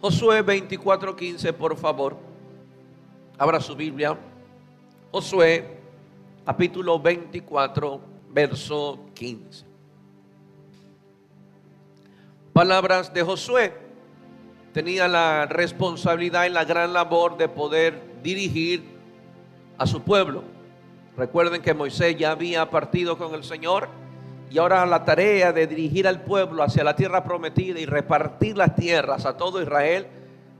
Josué 24:15, por favor. Abra su Biblia. Josué, capítulo 24, verso 15. Palabras de Josué. Tenía la responsabilidad y la gran labor de poder dirigir a su pueblo. Recuerden que Moisés ya había partido con el Señor y ahora la tarea de dirigir al pueblo hacia la tierra prometida y repartir las tierras a todo Israel,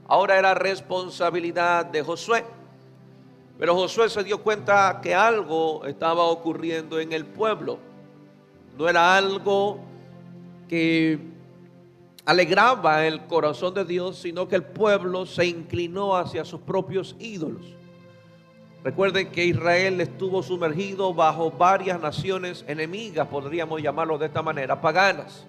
ahora era responsabilidad de Josué. Pero Josué se dio cuenta que algo estaba ocurriendo en el pueblo. No era algo que alegraba el corazón de Dios, sino que el pueblo se inclinó hacia sus propios ídolos. Recuerden que Israel estuvo sumergido bajo varias naciones enemigas, podríamos llamarlo de esta manera, paganas,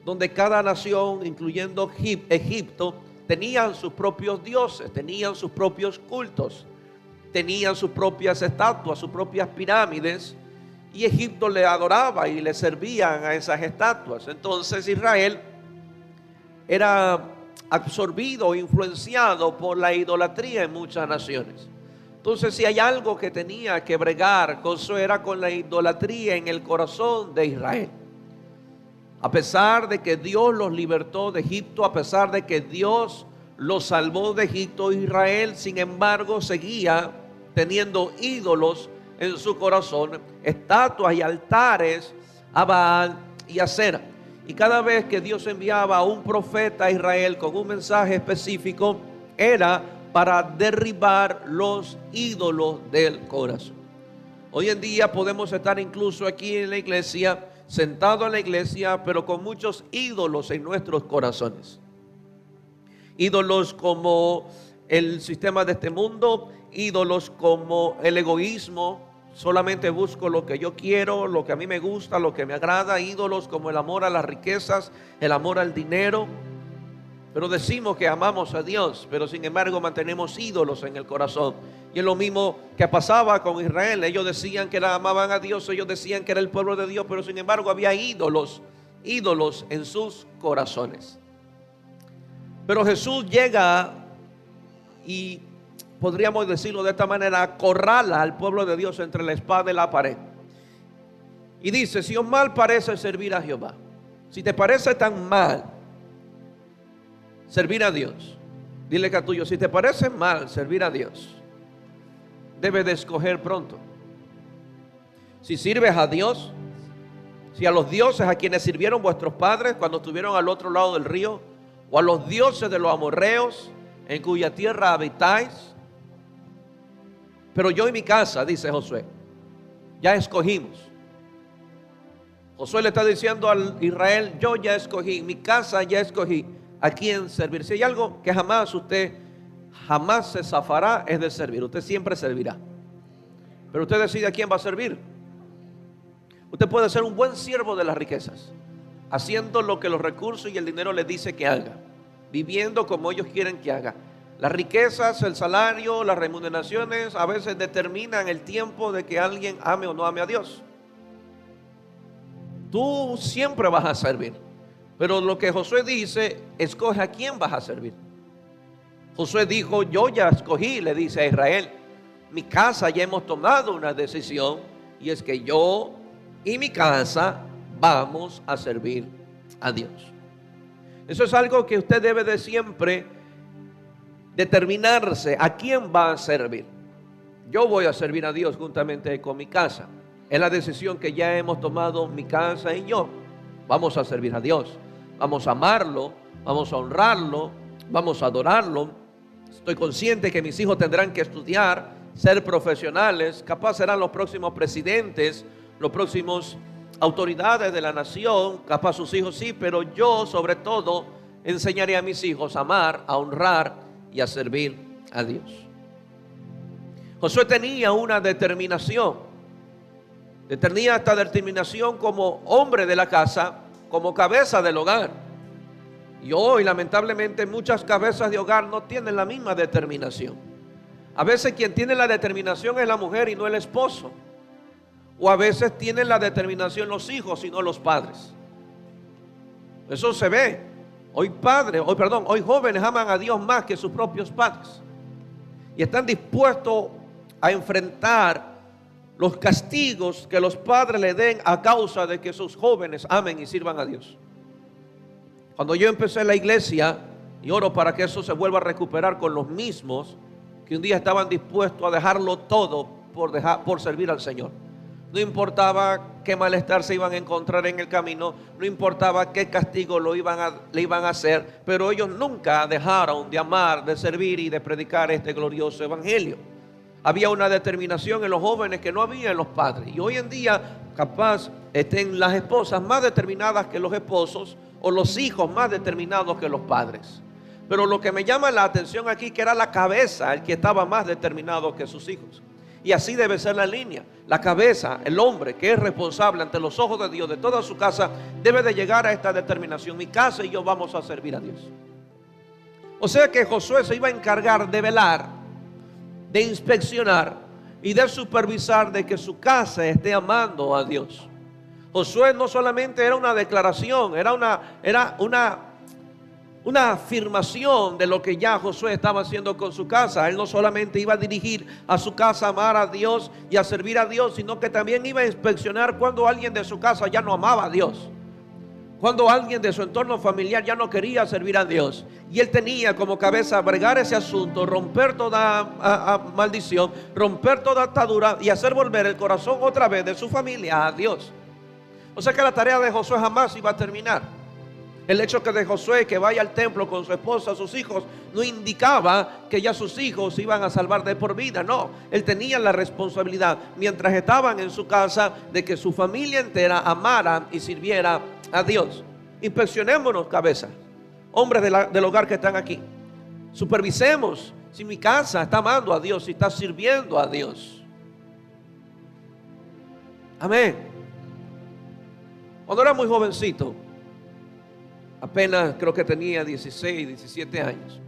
donde cada nación, incluyendo Egipto, tenían sus propios dioses, tenían sus propios cultos, tenían sus propias estatuas, sus propias pirámides, y Egipto le adoraba y le servían a esas estatuas. Entonces Israel era absorbido, influenciado por la idolatría en muchas naciones. Entonces, si hay algo que tenía que bregar, Josué, era con la idolatría en el corazón de Israel. A pesar de que Dios los libertó de Egipto, a pesar de que Dios los salvó de Egipto, Israel, sin embargo, seguía teniendo ídolos en su corazón, estatuas y altares a Baal y a Acera. Y cada vez que Dios enviaba a un profeta a Israel con un mensaje específico, era para derribar los ídolos del corazón. Hoy en día podemos estar incluso aquí en la iglesia, sentados en la iglesia, pero con muchos ídolos en nuestros corazones. Ídolos como el sistema de este mundo, ídolos como el egoísmo. Solamente busco lo que yo quiero, lo que a mí me gusta, lo que me agrada. Ídolos como el amor a las riquezas, el amor al dinero. Pero decimos que amamos a Dios, pero sin embargo mantenemos ídolos en el corazón. Y es lo mismo que pasaba con Israel. Ellos decían que amaban a Dios, ellos decían que era el pueblo de Dios, pero sin embargo había ídolos en sus corazones. Pero Jesús llega y, podríamos decirlo de esta manera, acorrala al pueblo de Dios entre la espada y la pared. Y dice: si os mal parece servir a Jehová, si te parece tan mal servir a Dios, dile que a tuyo, si te parece mal servir a Dios, debes de escoger pronto. Si sirves a Dios, si a los dioses a quienes sirvieron vuestros padres cuando estuvieron al otro lado del río, o a los dioses de los amorreos en cuya tierra habitáis. Pero yo y mi casa, dice Josué, ya escogimos. Josué le está diciendo al Israel: yo ya escogí, mi casa ya escogí a quién servir. Si hay algo que usted jamás se zafará, es de servir. Usted siempre servirá, pero usted decide a quién va a servir. Usted puede ser un buen siervo de las riquezas, haciendo lo que los recursos y el dinero le dice que haga, viviendo como ellos quieren que haga. Las riquezas, el salario, las remuneraciones a veces determinan el tiempo de que alguien ame o no ame a Dios. Tú siempre vas a servir, pero lo que Josué dice, escoge a quién vas a servir. Josué dijo: yo ya escogí, le dice a Israel, mi casa ya hemos tomado una decisión, y es que yo y mi casa vamos a servir a Dios. Eso es algo que usted debe de siempre determinarse a quién va a servir. Yo voy a servir a Dios juntamente con mi casa. Es la decisión que ya hemos tomado mi casa y yo. Vamos a servir a Dios, vamos a amarlo, vamos a honrarlo, vamos a adorarlo. Estoy consciente que mis hijos tendrán que estudiar, ser profesionales, capaz serán los próximos presidentes, los próximos autoridades de la nación, capaz sus hijos sí, pero yo sobre todo enseñaré a mis hijos a amar, a honrar y a servir a Dios. Josué tenía una determinación, tenía esta determinación como hombre de la casa, como cabeza del hogar. Y hoy lamentablemente muchas cabezas de hogar no tienen la misma determinación. A veces quien tiene la determinación es la mujer y no el esposo. O a veces tienen la determinación los hijos y no los padres. Eso se ve. Hoy jóvenes aman a Dios más que sus propios padres y están dispuestos a enfrentar los castigos que los padres le den a causa de que sus jóvenes amen y sirvan a Dios. Cuando yo empecé la iglesia, y oro para que eso se vuelva a recuperar con los mismos que un día estaban dispuestos a dejarlo todo por servir al Señor. No importaba qué malestar se iban a encontrar en el camino, no importaba qué castigo le iban a hacer, pero ellos nunca dejaron de amar, de servir y de predicar este glorioso evangelio. Había una determinación en los jóvenes que no había en los padres. Y hoy en día capaz estén las esposas más determinadas que los esposos, o los hijos más determinados que los padres. Pero lo que me llama la atención aquí, que era la cabeza el que estaba más determinado que sus hijos. Y así debe ser la línea. La cabeza, el hombre que es responsable ante los ojos de Dios de toda su casa, debe de llegar a esta determinación: mi casa y yo vamos a servir a Dios. O sea que Josué se iba a encargar de velar, de inspeccionar y de supervisar de que su casa esté amando a Dios. Josué no solamente era una declaración, era una afirmación de lo que ya Josué estaba haciendo con su casa. Él no solamente iba a dirigir a su casa a amar a Dios y a servir a Dios, sino que también iba a inspeccionar cuando alguien de su casa ya no amaba a Dios, cuando alguien de su entorno familiar ya no quería servir a Dios. Y él tenía como cabeza bregar ese asunto, romper toda maldición, romper toda atadura y hacer volver el corazón otra vez de su familia a Dios. O sea que la tarea de Josué jamás iba a terminar. El hecho que de Josué que vaya al templo con su esposa, sus hijos, no indicaba que ya sus hijos se iban a salvar de por vida. No, él tenía la responsabilidad, mientras estaban en su casa, de que su familia entera amara y sirviera a Dios. Inspeccionémonos, cabeza, hombres del hogar que están aquí. Supervisemos si mi casa está amando a Dios, si está sirviendo a Dios. Amén. Cuando era muy jovencito, apenas creo que tenía 16, 17 años,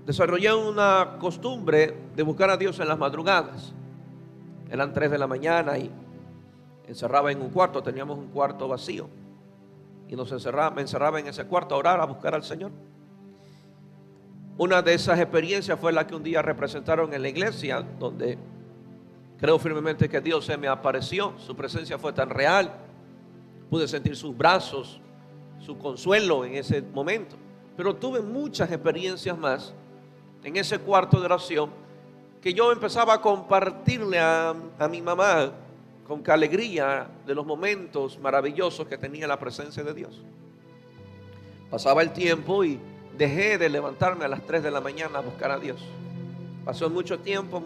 desarrollé una costumbre de buscar a Dios en las madrugadas. Eran 3 de la mañana y encerraba en un cuarto, teníamos un cuarto vacío, y me encerraba en ese cuarto a orar, a buscar al Señor. Una de esas experiencias fue la que un día representaron en la iglesia, donde creo firmemente que Dios se me apareció. Su presencia fue tan real, pude sentir sus brazos, su consuelo en ese momento. Pero tuve muchas experiencias más en ese cuarto de oración, que yo empezaba a compartirle a mi mamá con alegría de los momentos maravillosos que tenía la presencia de Dios. Pasaba el tiempo y dejé de levantarme a las 3 de la mañana a buscar a Dios. Pasó mucho tiempo.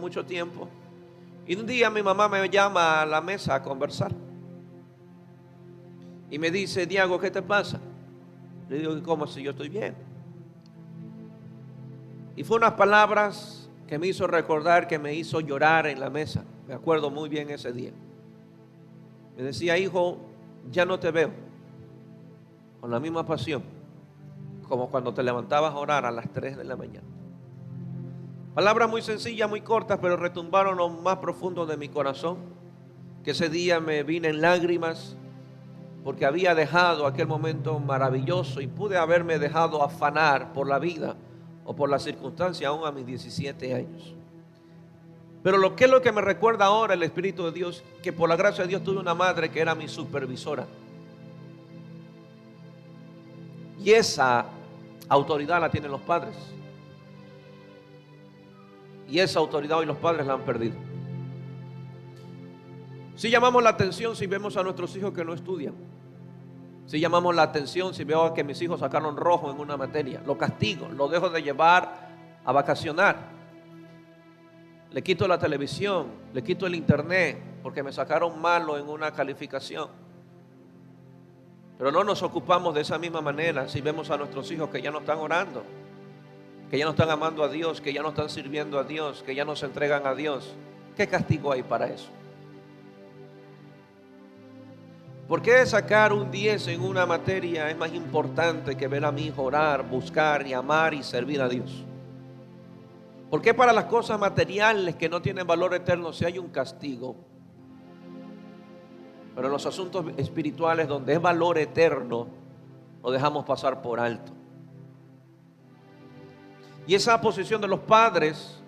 Y un día mi mamá me llama a la mesa a conversar. Y me dice: Diego, ¿qué te pasa? Le digo: ¿cómo si yo estoy bien? Y fue unas palabras que me hizo recordar, que me hizo llorar en la mesa. Me acuerdo muy bien ese día. Me decía: hijo, ya no te veo con la misma pasión como cuando te levantabas a orar a las 3 de la mañana. Palabras muy sencillas, muy cortas, pero retumbaron lo más profundo de mi corazón. Que ese día me vine en lágrimas, porque había dejado aquel momento maravilloso y pude haberme dejado afanar por la vida o por las circunstancias aún a mis 17 años. Pero lo que me recuerda ahora el Espíritu de Dios, que por la gracia de Dios tuve una madre que era mi supervisora. Y esa autoridad la tienen los padres. Y esa autoridad hoy los padres la han perdido. Si llamamos la atención si vemos a nuestros hijos que no estudian. Si llamamos la atención si veo que mis hijos sacaron rojo en una materia. Lo castigo, lo dejo de llevar a vacacionar. Le quito la televisión, le quito el internet porque me sacaron malo en una calificación. Pero no nos ocupamos de esa misma manera si vemos a nuestros hijos que ya no están orando, que ya no están amando a Dios, que ya no están sirviendo a Dios, que ya no se entregan a Dios. ¿Qué castigo hay para eso? ¿Por qué sacar un 10 en una materia es más importante que ver a mi hijo orar, buscar y amar y servir a Dios? ¿Por qué para las cosas materiales que no tienen valor eterno si hay un castigo? Pero en los asuntos espirituales donde es valor eterno, lo dejamos pasar por alto. Y esa posición de los padres,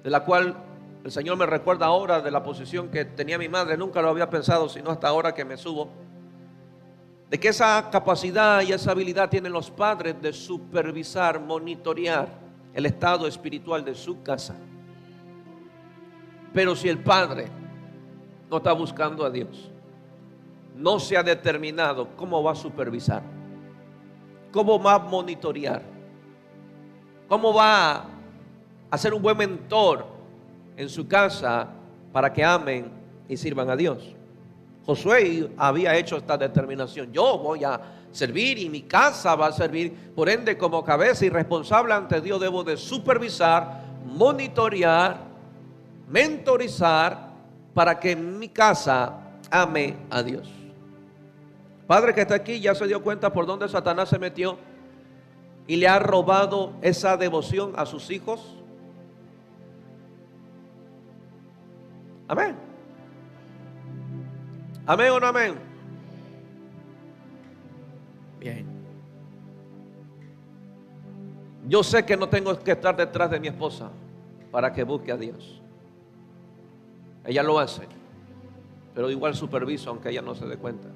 de la cual el Señor me recuerda ahora, de la posición que tenía mi madre, nunca lo había pensado, sino hasta ahora que me subo, de que esa capacidad y esa habilidad tienen los padres de supervisar, monitorear el estado espiritual de su casa. Pero si el padre no está buscando a Dios, no se ha determinado cómo va a supervisar, cómo va a monitorear, cómo va a ser un buen mentor en su casa para que amen y sirvan a Dios. Josué había hecho esta determinación: yo voy a servir y mi casa va a servir. Por ende, como cabeza y responsable ante Dios, debo de supervisar, monitorear, mentorizar para que mi casa ame a Dios. Padre que está aquí ya se dio cuenta por dónde Satanás se metió y le ha robado esa devoción a sus hijos. Amén. Amén o no amén. Bien. Yo sé que no tengo que estar detrás de mi esposa para que busque a Dios. Ella lo hace, pero igual superviso aunque ella no se dé cuenta.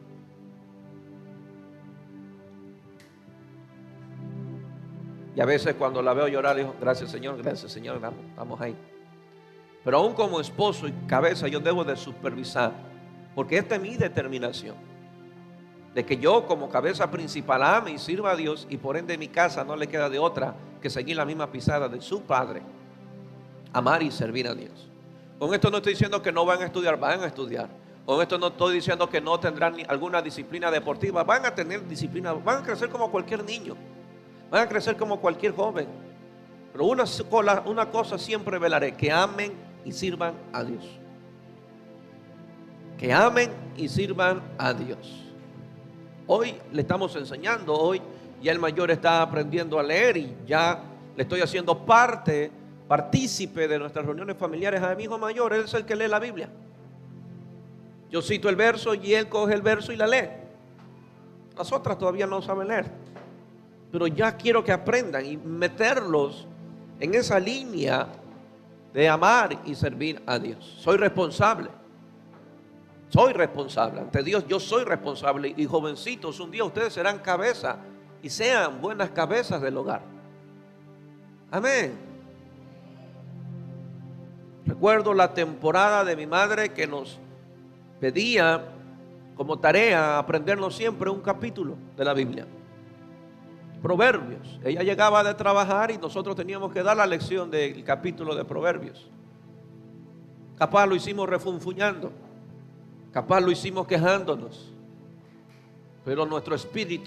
Y a veces cuando la veo llorar, digo: gracias Señor, estamos ahí. Pero aún como esposo y cabeza, yo debo de supervisar, porque esta es mi determinación, de que yo como cabeza principal ame y sirva a Dios, y por ende mi casa no le queda de otra que seguir la misma pisada de su padre, amar y servir a Dios. Con esto no estoy diciendo que no van a estudiar, van a estudiar. Con esto no estoy diciendo que no tendrán alguna disciplina deportiva, van a tener disciplina, van a crecer como cualquier niño, van a crecer como cualquier joven. Pero una cosa siempre velaré: que amen y sirvan a Dios. Que amen y sirvan a Dios. Hoy le estamos enseñando, hoy ya el mayor está aprendiendo a leer y ya le estoy haciendo partícipe de nuestras reuniones familiares a mi hijo mayor. Él es el que lee la Biblia. Yo cito el verso y él coge el verso y la lee. Las otras todavía no saben leer, pero ya quiero que aprendan y meterlos en esa línea de amar y servir a Dios. Soy responsable ante Dios. Yo soy responsable. Y jovencitos, un día ustedes serán cabeza y sean buenas cabezas del hogar. Amén. Recuerdo la temporada de mi madre que nos pedía como tarea aprendernos siempre un capítulo de la Biblia. Proverbios. Ella llegaba de trabajar y nosotros teníamos que dar la lección del capítulo de Proverbios. Capaz lo hicimos refunfuñando, capaz lo hicimos quejándonos, pero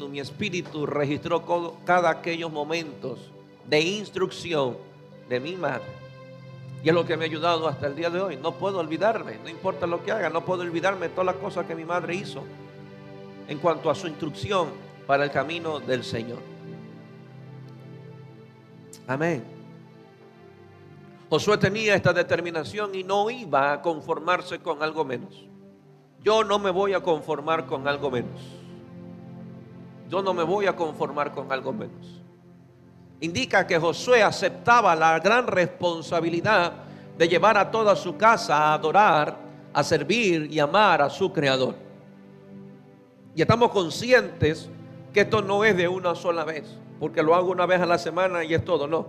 mi espíritu registró cada aquellos momentos de instrucción de mi madre. Y es lo que me ha ayudado hasta el día de hoy. No puedo olvidarme, no importa lo que haga, no puedo olvidarme de todas las cosas que mi madre hizo en cuanto a su instrucción para el camino del Señor. Amén. Josué tenía esta determinación y no iba a conformarse con algo menos. Yo no me voy a conformar con algo menos. Yo no me voy a conformar con algo menos. Indica que Josué aceptaba la gran responsabilidad de llevar a toda su casa a adorar, a servir y amar a su Creador. Y estamos conscientes que esto no es de una sola vez, porque lo hago una vez a la semana y es todo, no,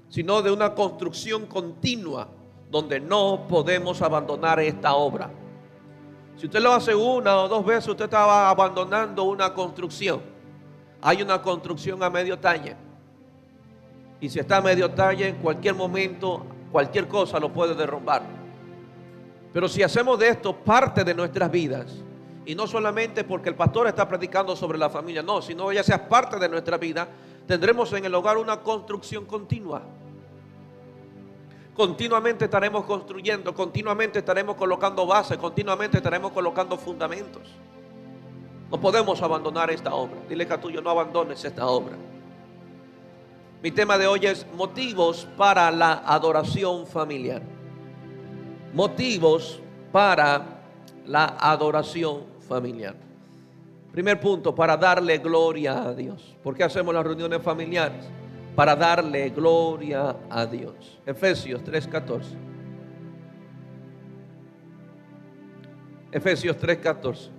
sino de una construcción continua donde no podemos abandonar esta obra. Si usted lo hace una o dos veces, usted estaba abandonando una construcción. Hay una construcción a medio talle, y si está a medio talle, en cualquier momento, cualquier cosa lo puede derrumbar. Pero si hacemos de esto parte de nuestras vidas, y no solamente porque el pastor está predicando sobre la familia, no, sino ya sea parte de nuestra vida, tendremos en el hogar una construcción continua. Continuamente estaremos construyendo, continuamente estaremos colocando bases, continuamente estaremos colocando fundamentos. No podemos abandonar esta obra. Dile que a tuyo: no abandones esta obra. Mi tema de hoy es motivos para la adoración familiar. Motivos para la adoración familiar. Primer punto, para darle gloria a Dios. ¿Por qué hacemos las reuniones familiares? Para darle gloria a Dios. Efesios 3:14. Efesios 3:14.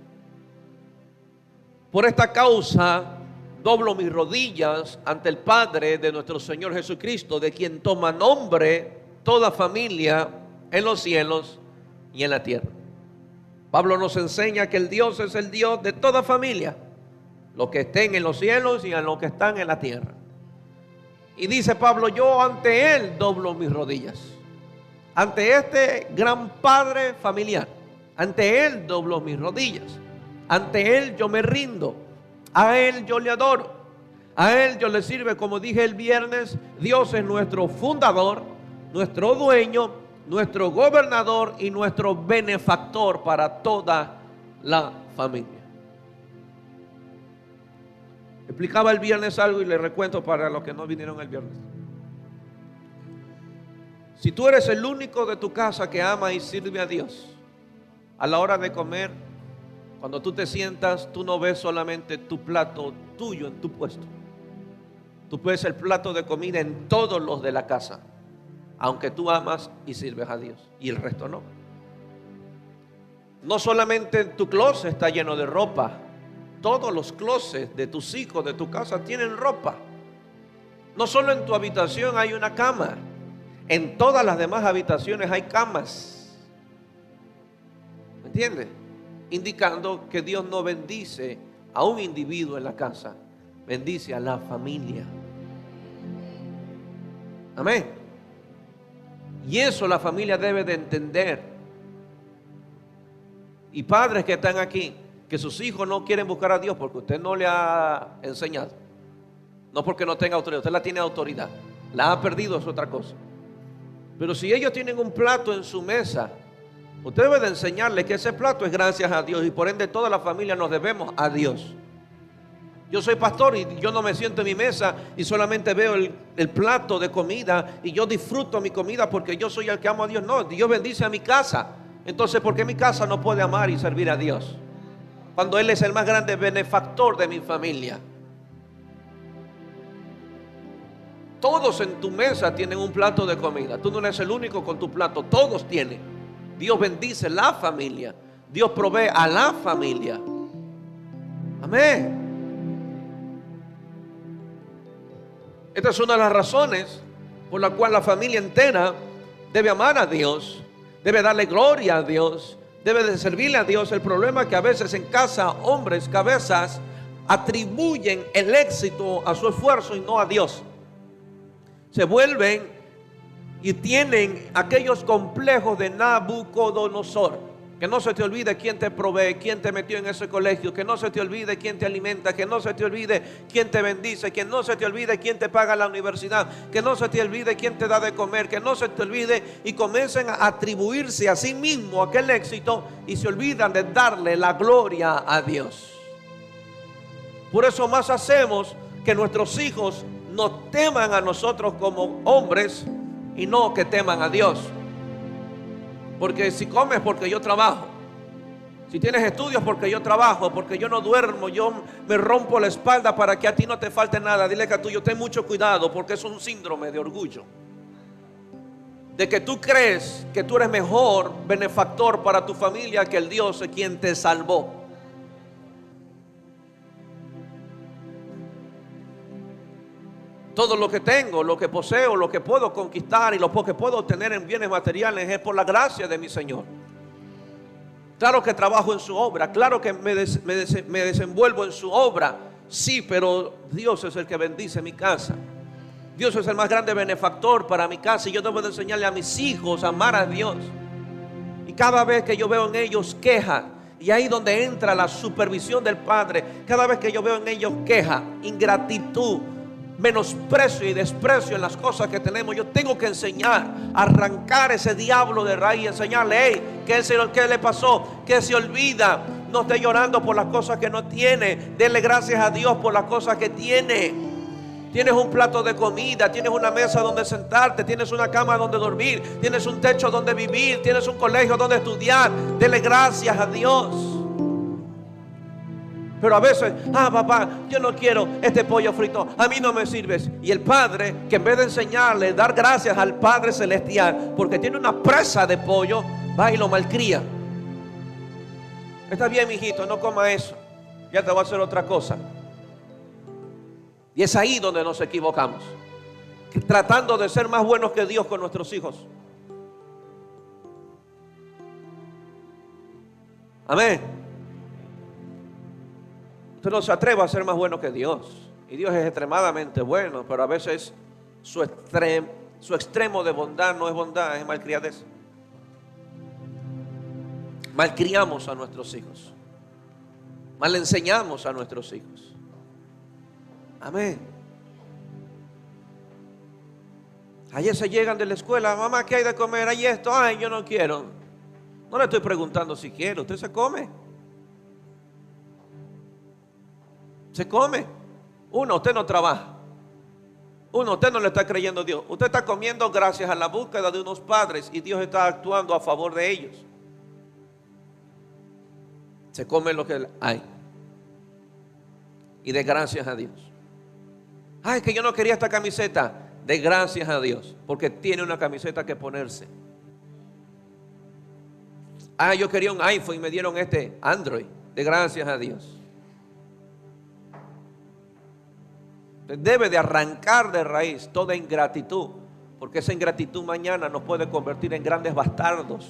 Por esta causa doblo mis rodillas ante el Padre de nuestro Señor Jesucristo, de quien toma nombre toda familia en los cielos y en la tierra. Pablo nos enseña que el Dios es el Dios de toda familia, los que estén en los cielos y a los que están en la tierra. Y dice Pablo, yo ante Él doblo mis rodillas, ante este gran Padre familiar, ante Él doblo mis rodillas, ante Él yo me rindo, a Él yo le adoro, a Él yo le sirve. Como dije el viernes, Dios es nuestro fundador, nuestro dueño, nuestro gobernador y nuestro benefactor para toda la familia. Explicaba el viernes algo y le recuento para los que no vinieron el viernes. Si tú eres el único de tu casa que ama y sirve a Dios, a la hora de comer, cuando tú te sientas, tú no ves solamente tu plato tuyo en tu puesto. Tú ves el plato de comida en todos los de la casa, aunque tú amas y sirves a Dios y el resto no. No solamente tu closet está lleno de ropa, todos los closets de tus hijos, de tu casa, tienen ropa. No solo en tu habitación hay una cama, en todas las demás habitaciones hay camas. ¿Me entiendes? Indicando que Dios no bendice a un individuo en la casa, bendice a la familia. Amén. Y eso la familia debe de entender. Y padres que están aquí, que sus hijos no quieren buscar a Dios porque usted no le ha enseñado, no porque no tenga autoridad, usted la tiene autoridad, la ha perdido, es otra cosa. Pero si ellos tienen un plato en su mesa, usted debe de enseñarle que ese plato es gracias a Dios, y por ende toda la familia nos debemos a Dios. Yo soy pastor y yo no me siento en mi mesa y solamente veo el plato de comida y yo disfruto mi comida porque yo soy el que amo a Dios. No, Dios bendice a mi casa. Entonces, ¿por qué mi casa no puede amar y servir a Dios? Cuando Él es el más grande benefactor de mi familia. Todos en tu mesa tienen un plato de comida. Tú no eres el único con tu plato, todos tienen. Dios bendice la familia. Dios provee a la familia. Amén. Esta es una de las razones por la cual la familia entera debe amar a Dios, debe darle gloria a Dios, debe de servirle a Dios. El problema es que a veces en casa hombres, cabezas, atribuyen el éxito a su esfuerzo y no a Dios. Se vuelven y tienen aquellos complejos de Nabucodonosor. Que no se te olvide quién te provee, quién te metió en ese colegio, que no se te olvide quién te alimenta, que no se te olvide quién te bendice, que no se te olvide quién te paga la universidad, que no se te olvide quién te da de comer, que no se te olvide, y comiencen a atribuirse a sí mismo aquel éxito y se olvidan de darle la gloria a Dios. Por eso más hacemos que nuestros hijos nos teman a nosotros como hombres y no que teman a Dios. Porque si comes, porque yo trabajo. Si tienes estudios, porque yo trabajo. Porque yo no duermo, yo me rompo la espalda para que a ti no te falte nada. Dile que a tuyo ten mucho cuidado, porque es un síndrome de orgullo. De que tú crees que tú eres mejor benefactor para tu familia que el Dios es quien te salvó. Todo lo que tengo, lo que poseo, lo que puedo conquistar y lo que puedo obtener en bienes materiales es por la gracia de mi Señor. Claro que trabajo en su obra, claro que me desenvuelvo en su obra, sí, pero Dios es el que bendice mi casa. Dios es el más grande benefactor para mi casa y yo debo de enseñarle a mis hijos a amar a Dios. Y cada vez que yo veo en ellos queja, y ahí donde entra la supervisión del Padre, cada vez que yo veo en ellos queja, ingratitud, menosprecio y desprecio en las cosas que tenemos, yo tengo que enseñar, arrancar ese diablo de raíz, enseñarle, hey, ¿qué le pasó? Que se olvida, no esté llorando por las cosas que no tiene, denle gracias a Dios por las cosas que tiene. Tienes un plato de comida, tienes una mesa donde sentarte, tienes una cama donde dormir, tienes un techo donde vivir, tienes un colegio donde estudiar, denle gracias a Dios. Pero a veces, papá, yo no quiero este pollo frito, a mí no me sirves. Y el padre, que en vez de enseñarle, dar gracias al Padre Celestial, porque tiene una presa de pollo, va y lo malcría. Está bien, mijito, no coma eso, ya te voy a hacer otra cosa. Y es ahí donde nos equivocamos, tratando de ser más buenos que Dios con nuestros hijos. Amén. Usted no se atreva a ser más bueno que Dios. Y Dios es extremadamente bueno, pero a veces su extremo de bondad no es bondad, es malcriadez. Malcriamos a nuestros hijos. Mal enseñamos a nuestros hijos. Amén. Ayer se llegan de la escuela, mamá, ¿qué hay de comer? Hay esto, ay, yo no quiero. No le estoy preguntando si quiere, usted se come. Se come. Uno, usted no trabaja. Uno, usted no le está creyendo a Dios. Usted está comiendo gracias a la búsqueda de unos padres y Dios está actuando a favor de ellos. Se come lo que hay. Y de gracias a Dios. Ay, que yo no quería esta camiseta. De gracias a Dios, porque tiene una camiseta que ponerse. Ah, yo quería un iPhone y me dieron este Android. De gracias a Dios. Debe de arrancar de raíz toda ingratitud, porque esa ingratitud mañana nos puede convertir en grandes bastardos,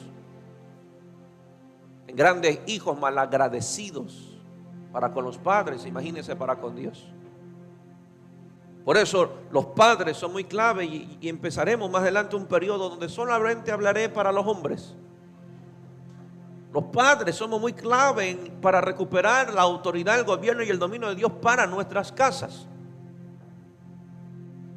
en grandes hijos malagradecidos para con los padres, imagínense para con Dios. Por eso los padres son muy clave y empezaremos más adelante un periodo donde solamente hablaré para los hombres. Los padres somos muy clave para recuperar la autoridad, el gobierno y el dominio de Dios para nuestras casas.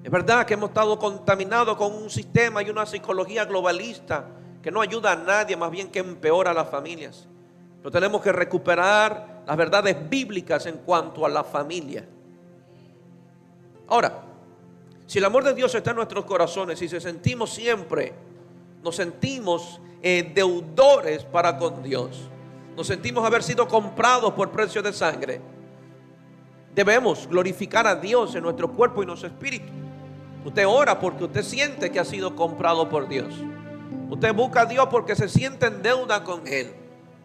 Es verdad que hemos estado contaminados con un sistema y una psicología globalista que no ayuda a nadie, más bien que empeora a las familias. Pero tenemos que recuperar las verdades bíblicas en cuanto a la familia. Ahora, si el amor de Dios está en nuestros corazones y sentimos siempre, nos sentimos deudores para con Dios, nos sentimos haber sido comprados por precio de sangre, debemos glorificar a Dios en nuestro cuerpo y nuestro espíritu. Usted ora porque usted siente que ha sido comprado por Dios. Usted busca a Dios porque se siente en deuda con Él.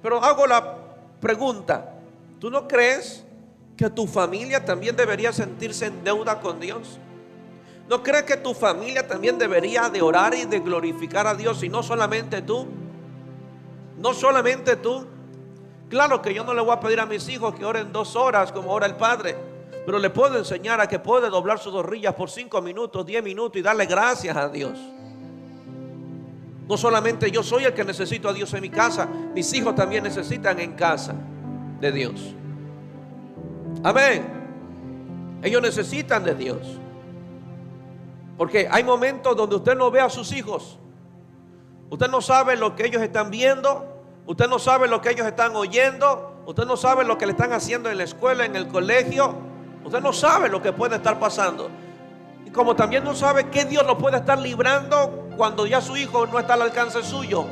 Pero hago la pregunta, ¿tú no crees que tu familia también debería sentirse en deuda con Dios? ¿No crees que tu familia también debería de orar y de glorificar a Dios y no solamente tú? No solamente tú. Claro que yo no le voy a pedir a mis hijos que oren 2 horas como ora el Padre, pero le puedo enseñar a que puede doblar sus rodillas por 5 minutos, 10 minutos y darle gracias a Dios. No solamente yo soy el que necesito a Dios en mi casa, mis hijos también necesitan en casa de Dios. Amén. Ellos necesitan de Dios. Porque hay momentos donde usted no ve a sus hijos. Usted no sabe lo que ellos están viendo. Usted no sabe lo que ellos están oyendo. Usted no sabe lo que le están haciendo en la escuela, en el colegio. Usted no sabe lo que puede estar pasando. Y como también no sabe qué Dios lo puede estar librando cuando ya su hijo no está al alcance suyo.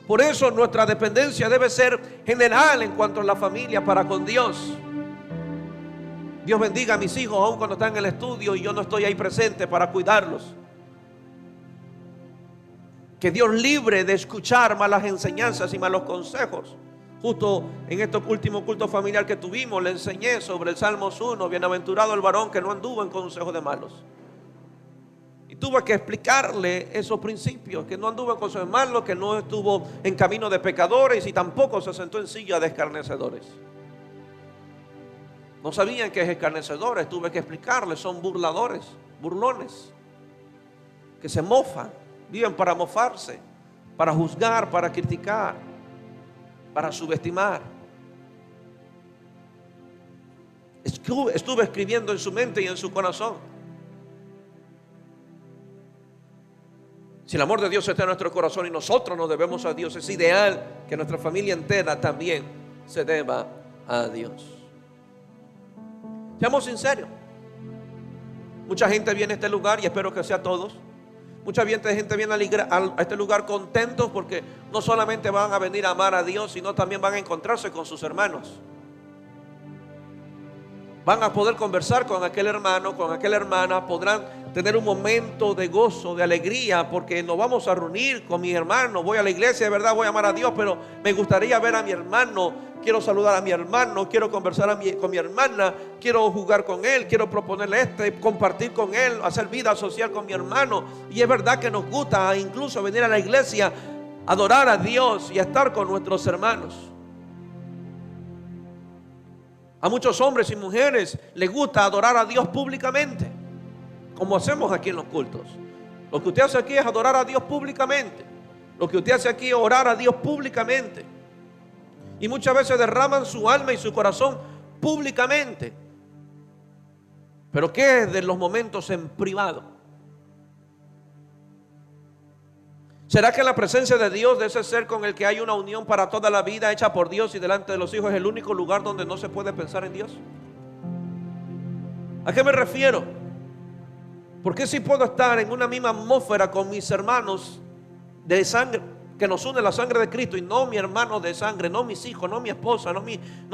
Por eso nuestra dependencia debe ser general en cuanto a la familia para con Dios. Dios bendiga a mis hijos aun cuando están en el estudio y yo no estoy ahí presente para cuidarlos. Que Dios libre de escuchar malas enseñanzas y malos consejos. Justo en este último culto familiar que tuvimos le enseñé sobre el Salmos 1, bienaventurado el varón que no anduvo en consejos de malos. Y tuve que explicarle esos principios, que no anduvo en consejos de malos, que no estuvo en camino de pecadores y tampoco se sentó en silla de escarnecedores. No sabían que es escarnecedores, tuve que explicarles, son burladores, burlones, que se mofan, viven para mofarse, para juzgar, para criticar, para subestimar. Estuve escribiendo en su mente y en su corazón. Si el amor de Dios está en nuestro corazón y nosotros nos debemos a Dios, es ideal que nuestra familia entera también se deba a Dios. Seamos sinceros. Mucha gente viene a este lugar y espero que sea todos. Mucha gente viene a este lugar contentos porque no solamente van a venir a amar a Dios, sino también van a encontrarse con sus hermanos. van a poder conversar con aquel hermano, con aquella hermana, podrán tener un momento de gozo, de alegría, porque nos vamos a reunir con mi hermano. Voy a la iglesia, de verdad voy a amar a Dios, pero me gustaría ver a mi hermano, quiero saludar a mi hermano, quiero conversar con mi hermana, quiero jugar con él, quiero proponerle compartir con él, hacer vida social con mi hermano. Y es verdad que nos gusta incluso venir a la iglesia, adorar a Dios y estar con nuestros hermanos. A muchos hombres y mujeres les gusta adorar a Dios públicamente, como hacemos aquí en los cultos. Lo que usted hace aquí es adorar a Dios públicamente. Lo que usted hace aquí es orar a Dios públicamente. Y muchas veces derraman su alma y su corazón públicamente. Pero ¿qué es de los momentos en privado? ¿Será que la presencia de Dios, de ese ser con el que hay una unión para toda la vida hecha por Dios y delante de los hijos, es el único lugar donde no se puede pensar en Dios? ¿A qué me refiero? Porque si puedo estar en una misma atmósfera con mis hermanos de sangre, que nos une la sangre de Cristo, y no mi hermano de sangre, no mis hijos, no mi esposa, no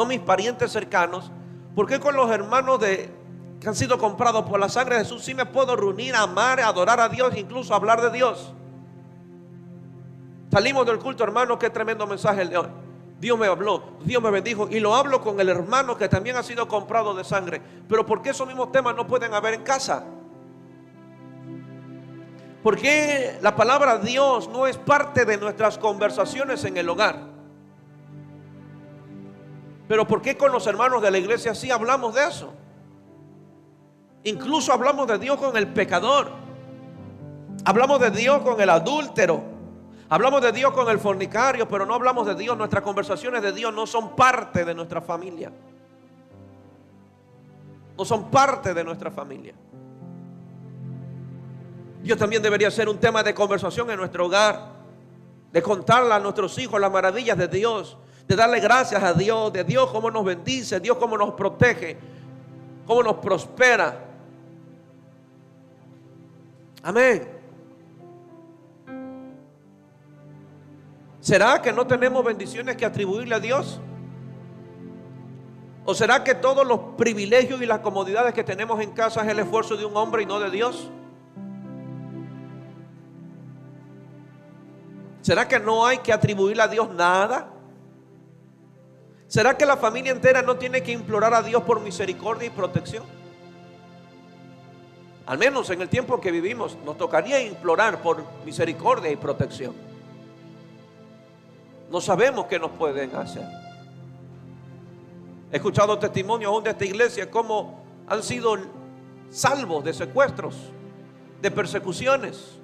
mis parientes cercanos? ¿Por qué con los hermanos que han sido comprados por la sangre de Jesús sí me puedo reunir, amar, adorar a Dios, incluso hablar de Dios? Salimos del culto, hermano, qué tremendo mensaje el de hoy. Dios me habló, Dios me bendijo, y lo hablo con el hermano que también ha sido comprado de sangre. Pero ¿por qué esos mismos temas no pueden haber en casa? ¿Por qué la palabra Dios no es parte de nuestras conversaciones en el hogar? Pero ¿por qué con los hermanos de la iglesia sí hablamos de eso? Incluso hablamos de Dios con el pecador. Hablamos de Dios con el adúltero. Hablamos de Dios con el fornicario, pero no hablamos de Dios. Nuestras conversaciones de Dios no son parte de nuestra familia. No son parte de nuestra familia. Dios también debería ser un tema de conversación en nuestro hogar, de contarle a nuestros hijos las maravillas de Dios, de darle gracias a Dios, de Dios cómo nos bendice, Dios cómo nos protege, cómo nos prospera. Amén. ¿Será que no tenemos bendiciones que atribuirle a Dios? ¿O será que todos los privilegios y las comodidades que tenemos en casa es el esfuerzo de un hombre y no de Dios? ¿Será que no hay que atribuirle a Dios nada? ¿Será que la familia entera no tiene que implorar a Dios por misericordia y protección? Al menos en el tiempo que vivimos nos tocaría implorar por misericordia y protección. No sabemos qué nos pueden hacer. He escuchado testimonios aún de esta iglesia cómo han sido salvos de secuestros, de persecuciones,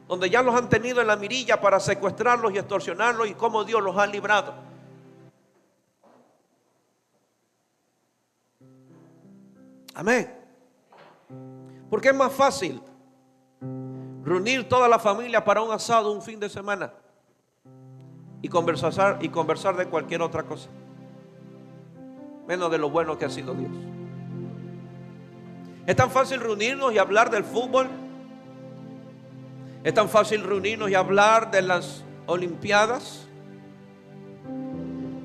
donde ya los han tenido en la mirilla para secuestrarlos y extorsionarlos, y cómo Dios los ha librado. Amén. Porque es más fácil reunir toda la familia para un asado un fin de semana y conversar de cualquier otra cosa, menos de lo bueno que ha sido Dios. Es tan fácil reunirnos y hablar del fútbol. Es tan fácil reunirnos y hablar de las olimpiadas.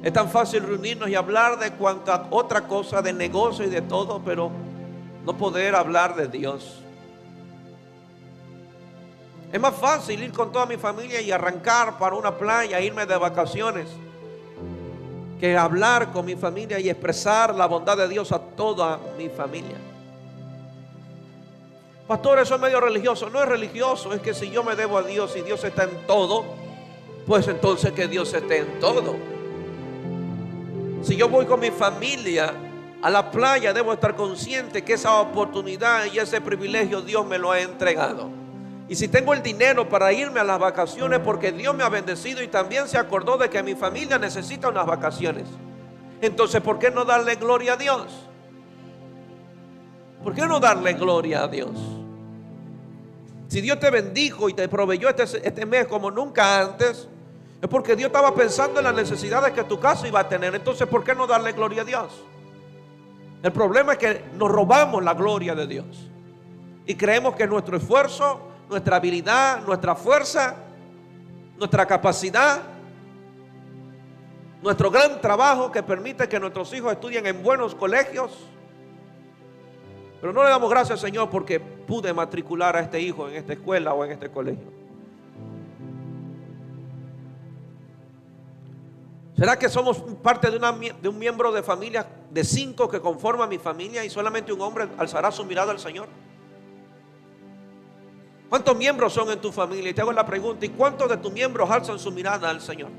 Es tan fácil reunirnos y hablar de cuanta otra cosa, de negocio y de todo, pero no poder hablar de Dios. Es más fácil ir con toda mi familia y arrancar para una playa, irme de vacaciones, que hablar con mi familia y expresar la bondad de Dios a toda mi familia. Pastor, eso es medio religioso. No es religioso, es que si yo me debo a Dios y Dios está en todo, pues entonces que Dios esté en todo. Si yo voy con mi familia a la playa, debo estar consciente que esa oportunidad y ese privilegio Dios me lo ha entregado. Y si tengo el dinero para irme a las vacaciones, porque Dios me ha bendecido y también se acordó de que mi familia necesita unas vacaciones, entonces ¿por qué no darle gloria a Dios? ¿Por qué no darle gloria a Dios? Si Dios te bendijo y te proveyó este mes como nunca antes, es porque Dios estaba pensando en las necesidades que tu casa iba a tener. Entonces, ¿por qué no darle gloria a Dios? El problema es que nos robamos la gloria de Dios y creemos que nuestro esfuerzo, nuestra habilidad, nuestra fuerza, nuestra capacidad nuestro gran trabajo que permite que nuestros hijos estudien en buenos colegios. Pero no le damos gracias al Señor porque pude matricular a este hijo en esta escuela o en este colegio. ¿Será que somos parte de un miembro de familia de 5 que conforma mi familia y solamente un hombre alzará su mirada al Señor? ¿Cuántos miembros son en tu familia? Y te hago la pregunta, ¿y cuántos de tus miembros alzan su mirada al Señor?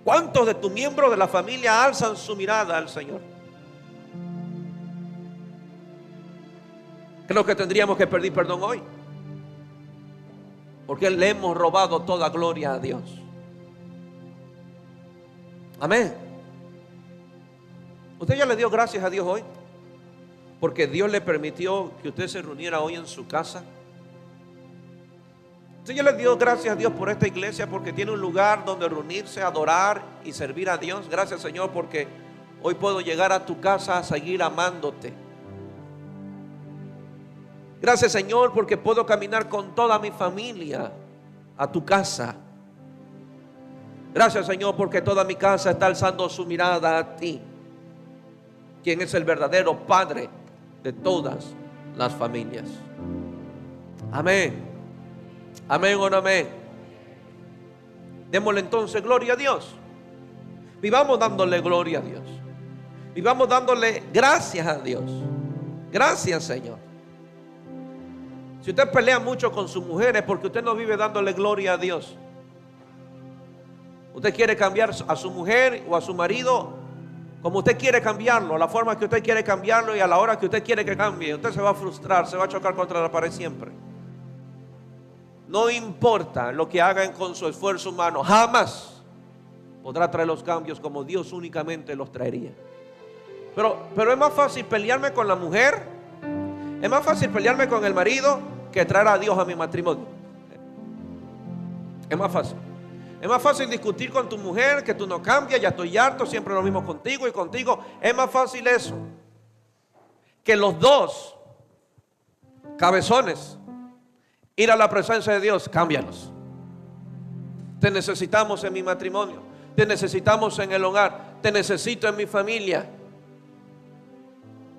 ¿Cuántos de tus miembros de la familia alzan su mirada al Señor? Creo que tendríamos que pedir perdón hoy, porque le hemos robado toda gloria a Dios. Amén. Usted ya le dio gracias a Dios hoy, porque Dios le permitió que usted se reuniera hoy en su casa. Usted ya le dio gracias a Dios por esta iglesia, porque tiene un lugar donde reunirse, adorar y servir a Dios. Gracias, Señor, porque hoy puedo llegar a tu casa a seguir amándote. Gracias, Señor, porque puedo caminar con toda mi familia a tu casa. Gracias, Señor, porque toda mi casa está alzando su mirada a ti, quien es el verdadero Padre de todas las familias. Amén. Amén o no amén. Démosle entonces gloria a Dios. Vivamos dándole gloria a Dios. Vivamos dándole gracias a Dios. Gracias, Señor. Si usted pelea mucho con su mujer es porque usted no vive dándole gloria a Dios. Usted quiere cambiar a su mujer o a su marido como usted quiere cambiarlo, la forma que usted quiere cambiarlo y a la hora que usted quiere que cambie. Usted se va a frustrar, se va a chocar contra la pared siempre. No importa lo que hagan con su esfuerzo humano, jamás podrá traer los cambios como Dios únicamente los traería. Pero es más fácil pelearme con la mujer, es más fácil pelearme con el marido que traer a Dios a mi matrimonio. Es más fácil. Es más fácil discutir con tu mujer, que tú no cambias, ya estoy harto, siempre lo mismo contigo y contigo. Es más fácil eso que los dos cabezones ir a la presencia de Dios. Cámbianos. Te necesitamos en mi matrimonio, te necesitamos en el hogar, te necesito en mi familia.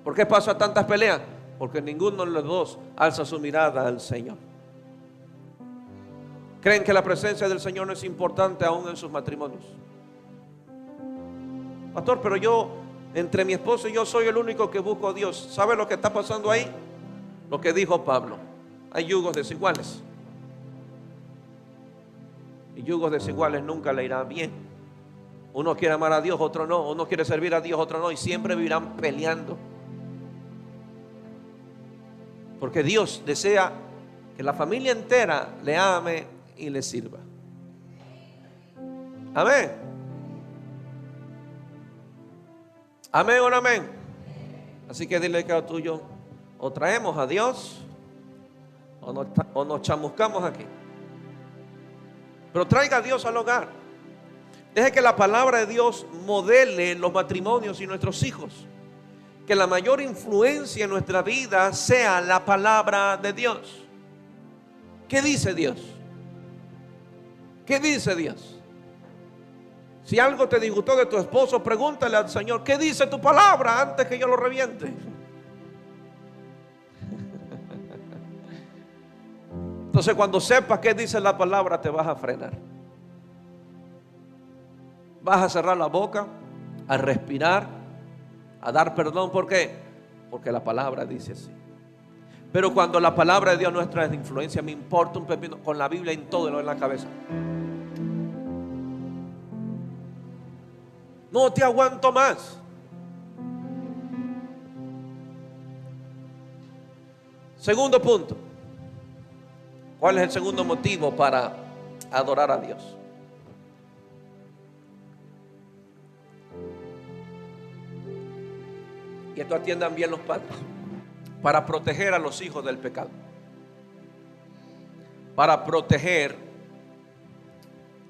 ¿Por qué pasa tantas peleas? Porque ninguno de los dos alza su mirada al Señor. ¿Creen que la presencia del Señor no es importante aún en sus matrimonios? Pastor, pero yo, entre mi esposo y yo, soy el único que busco a Dios. ¿Sabe lo que está pasando ahí? Lo que dijo Pablo. Hay yugos desiguales. Y yugos desiguales nunca le irán bien. Uno quiere amar a Dios, otro no. Uno quiere servir a Dios, otro no. Y siempre vivirán peleando. Porque Dios desea que la familia entera le ame y le sirva. Amén. Amén o no amén. Así que dile que a tuyo, o traemos a Dios o nos chamuscamos aquí. Pero traiga a Dios al hogar. Deje que la palabra de Dios modele los matrimonios y nuestros hijos. Que la mayor influencia en nuestra vida sea la palabra de Dios. ¿Qué dice Dios? ¿Qué dice Dios? Si algo te disgustó de tu esposo, pregúntale al Señor, ¿qué dice tu palabra antes que yo lo reviente? Entonces cuando sepas qué dice la palabra, te vas a frenar. Vas a cerrar la boca, a respirar, a dar perdón. ¿Por qué? Porque la palabra dice así. Pero cuando la palabra de Dios nuestra es de influencia, me importa un pepino, con la Biblia en todo y no en la cabeza. No te aguanto más. Segundo punto. ¿Cuál es el segundo motivo para adorar a Dios? Y esto atiendan bien los padres. Para proteger a los hijos del pecado. Para proteger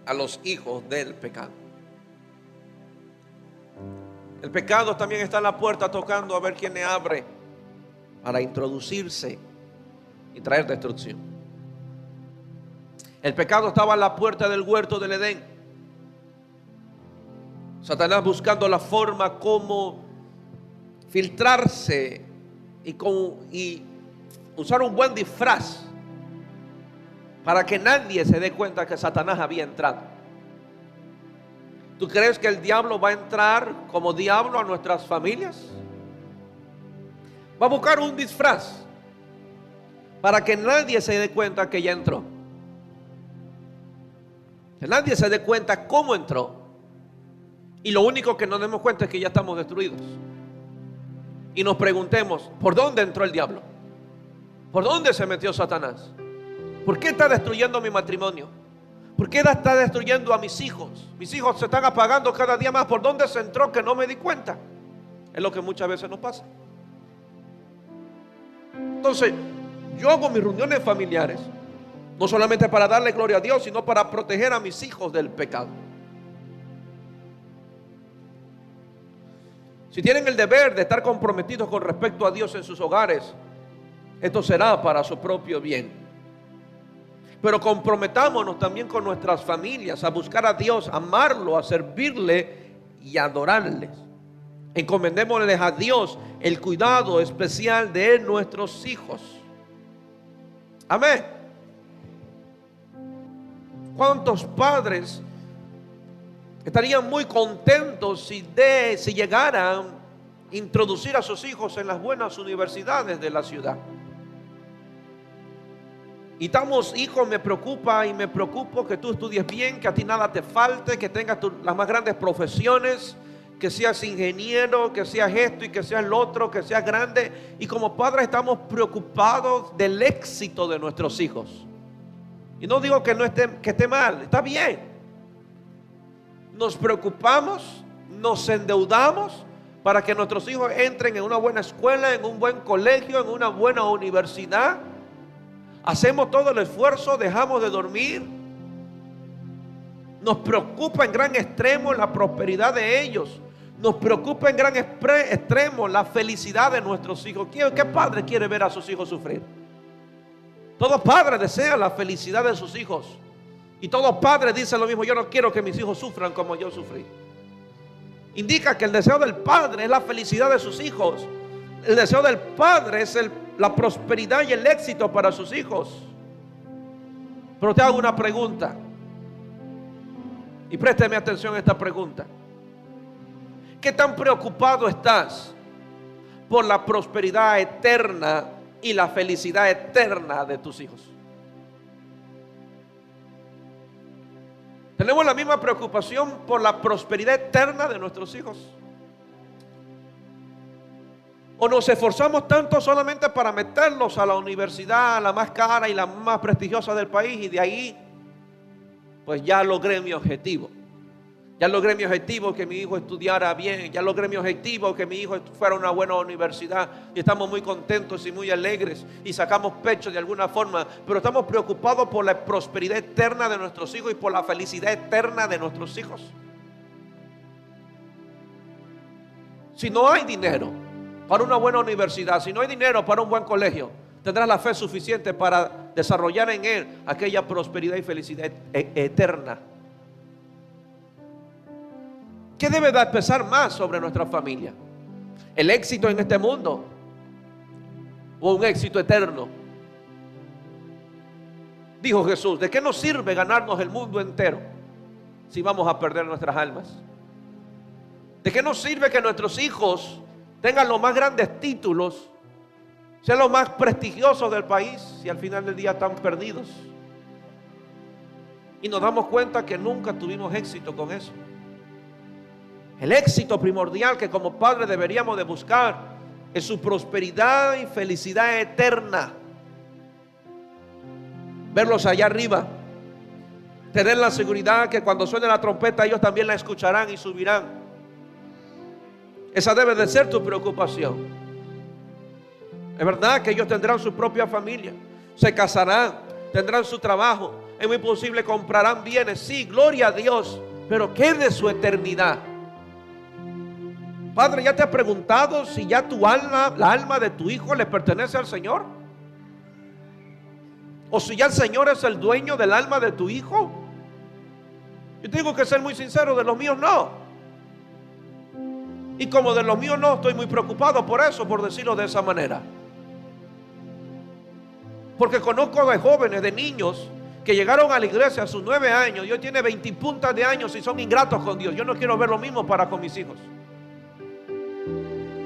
a los hijos del pecado. El pecado también está en la puerta tocando a ver quién le abre para introducirse y traer destrucción. El pecado estaba en la puerta del huerto del Edén. Satanás buscando la forma como filtrarse y usar un buen disfraz para que nadie se dé cuenta que Satanás había entrado. ¿Tú crees que el diablo va a entrar como diablo a nuestras familias? Va a buscar un disfraz para que nadie se dé cuenta que ya entró. Que nadie se dé cuenta cómo entró. Y lo único que nos demos cuenta es que ya estamos destruidos. Y nos preguntemos, ¿por dónde entró el diablo? ¿Por dónde se metió Satanás? ¿Por qué está destruyendo mi matrimonio? ¿Por qué está destruyendo a mis hijos? Mis hijos se están apagando cada día más. ¿Por dónde se entró que no me di cuenta? Es lo que muchas veces nos pasa. Entonces, yo hago mis reuniones familiares, no solamente para darle gloria a Dios, sino para proteger a mis hijos del pecado. Si tienen el deber de estar comprometidos con respecto a Dios en sus hogares, esto será para su propio bien. Pero comprometámonos también con nuestras familias a buscar a Dios, a amarlo, a servirle y a adorarles. Encomendémosles a Dios el cuidado especial de nuestros hijos. Amén. ¿Cuántos padres estarían muy contentos si llegaran a introducir a sus hijos en las buenas universidades de la ciudad? Y estamos, hijo, me preocupa y me preocupo que tú estudies bien, que a ti nada te falte, que tengas las más grandes profesiones, que seas ingeniero, que seas esto y que seas lo otro, que seas grande. Y como padres estamos preocupados del éxito de nuestros hijos. Y no digo que esté mal, está bien. Nos preocupamos, nos endeudamos para que nuestros hijos entren en una buena escuela, en un buen colegio, en una buena universidad. Hacemos todo el esfuerzo, dejamos de dormir. Nos preocupa en gran extremo la prosperidad de ellos. Nos preocupa en gran extremo la felicidad de nuestros hijos. ¿Qué padre quiere ver a sus hijos sufrir? Todo padre desea la felicidad de sus hijos. Y todo padre dice lo mismo: yo no quiero que mis hijos sufran como yo sufrí. Indica que el deseo del padre es la felicidad de sus hijos. El deseo del padre es la prosperidad y el éxito para sus hijos. Pero te hago una pregunta, y présteme atención a esta pregunta. ¿Qué tan preocupado estás por la prosperidad eterna y la felicidad eterna de tus hijos? ¿Tenemos la misma preocupación por la prosperidad eterna de nuestros hijos? ¿O nos esforzamos tanto solamente para meterlos a la universidad, la más cara y la más prestigiosa del país, y de ahí pues ya logré mi objetivo? Ya logré mi objetivo, que mi hijo estudiara bien. Ya logré mi objetivo, que mi hijo fuera a una buena universidad. Y estamos muy contentos y muy alegres y sacamos pecho de alguna forma. Pero estamos preocupados por la prosperidad eterna de nuestros hijos y por la felicidad eterna de nuestros hijos. Si no hay dinero para una buena universidad, si no hay dinero para un buen colegio, tendrás la fe suficiente para desarrollar en él aquella prosperidad y felicidad eterna. ¿Qué debe de pesar más sobre nuestra familia? ¿El éxito en este mundo o un éxito eterno? Dijo Jesús: ¿de qué nos sirve ganarnos el mundo entero si vamos a perder nuestras almas? ¿De qué nos sirve que nuestros hijos tengan los más grandes títulos, sean los más prestigiosos del país, si al final del día están perdidos? Y nos damos cuenta que nunca tuvimos éxito con eso. El éxito primordial que como padres deberíamos de buscar es su prosperidad y felicidad eterna. Verlos allá arriba, tener la seguridad que cuando suene la trompeta ellos también la escucharán y subirán. Esa debe de ser tu preocupación. Es verdad que ellos tendrán su propia familia, se casarán, tendrán su trabajo, es muy posible comprarán bienes, sí, gloria a Dios, pero ¿qué de su eternidad? Padre, ¿ya te has preguntado si ya tu alma, la alma de tu hijo, le pertenece al Señor? ¿O si ya el Señor es el dueño del alma de tu hijo? Yo tengo que ser muy sincero, de los míos no. Y como de los míos no, estoy muy preocupado por eso, por decirlo de esa manera. Porque conozco de jóvenes, de niños que llegaron a la iglesia a sus 9 años y hoy tiene 20 y puntas de años y son ingratos con Dios. Yo no quiero ver lo mismo para con mis hijos.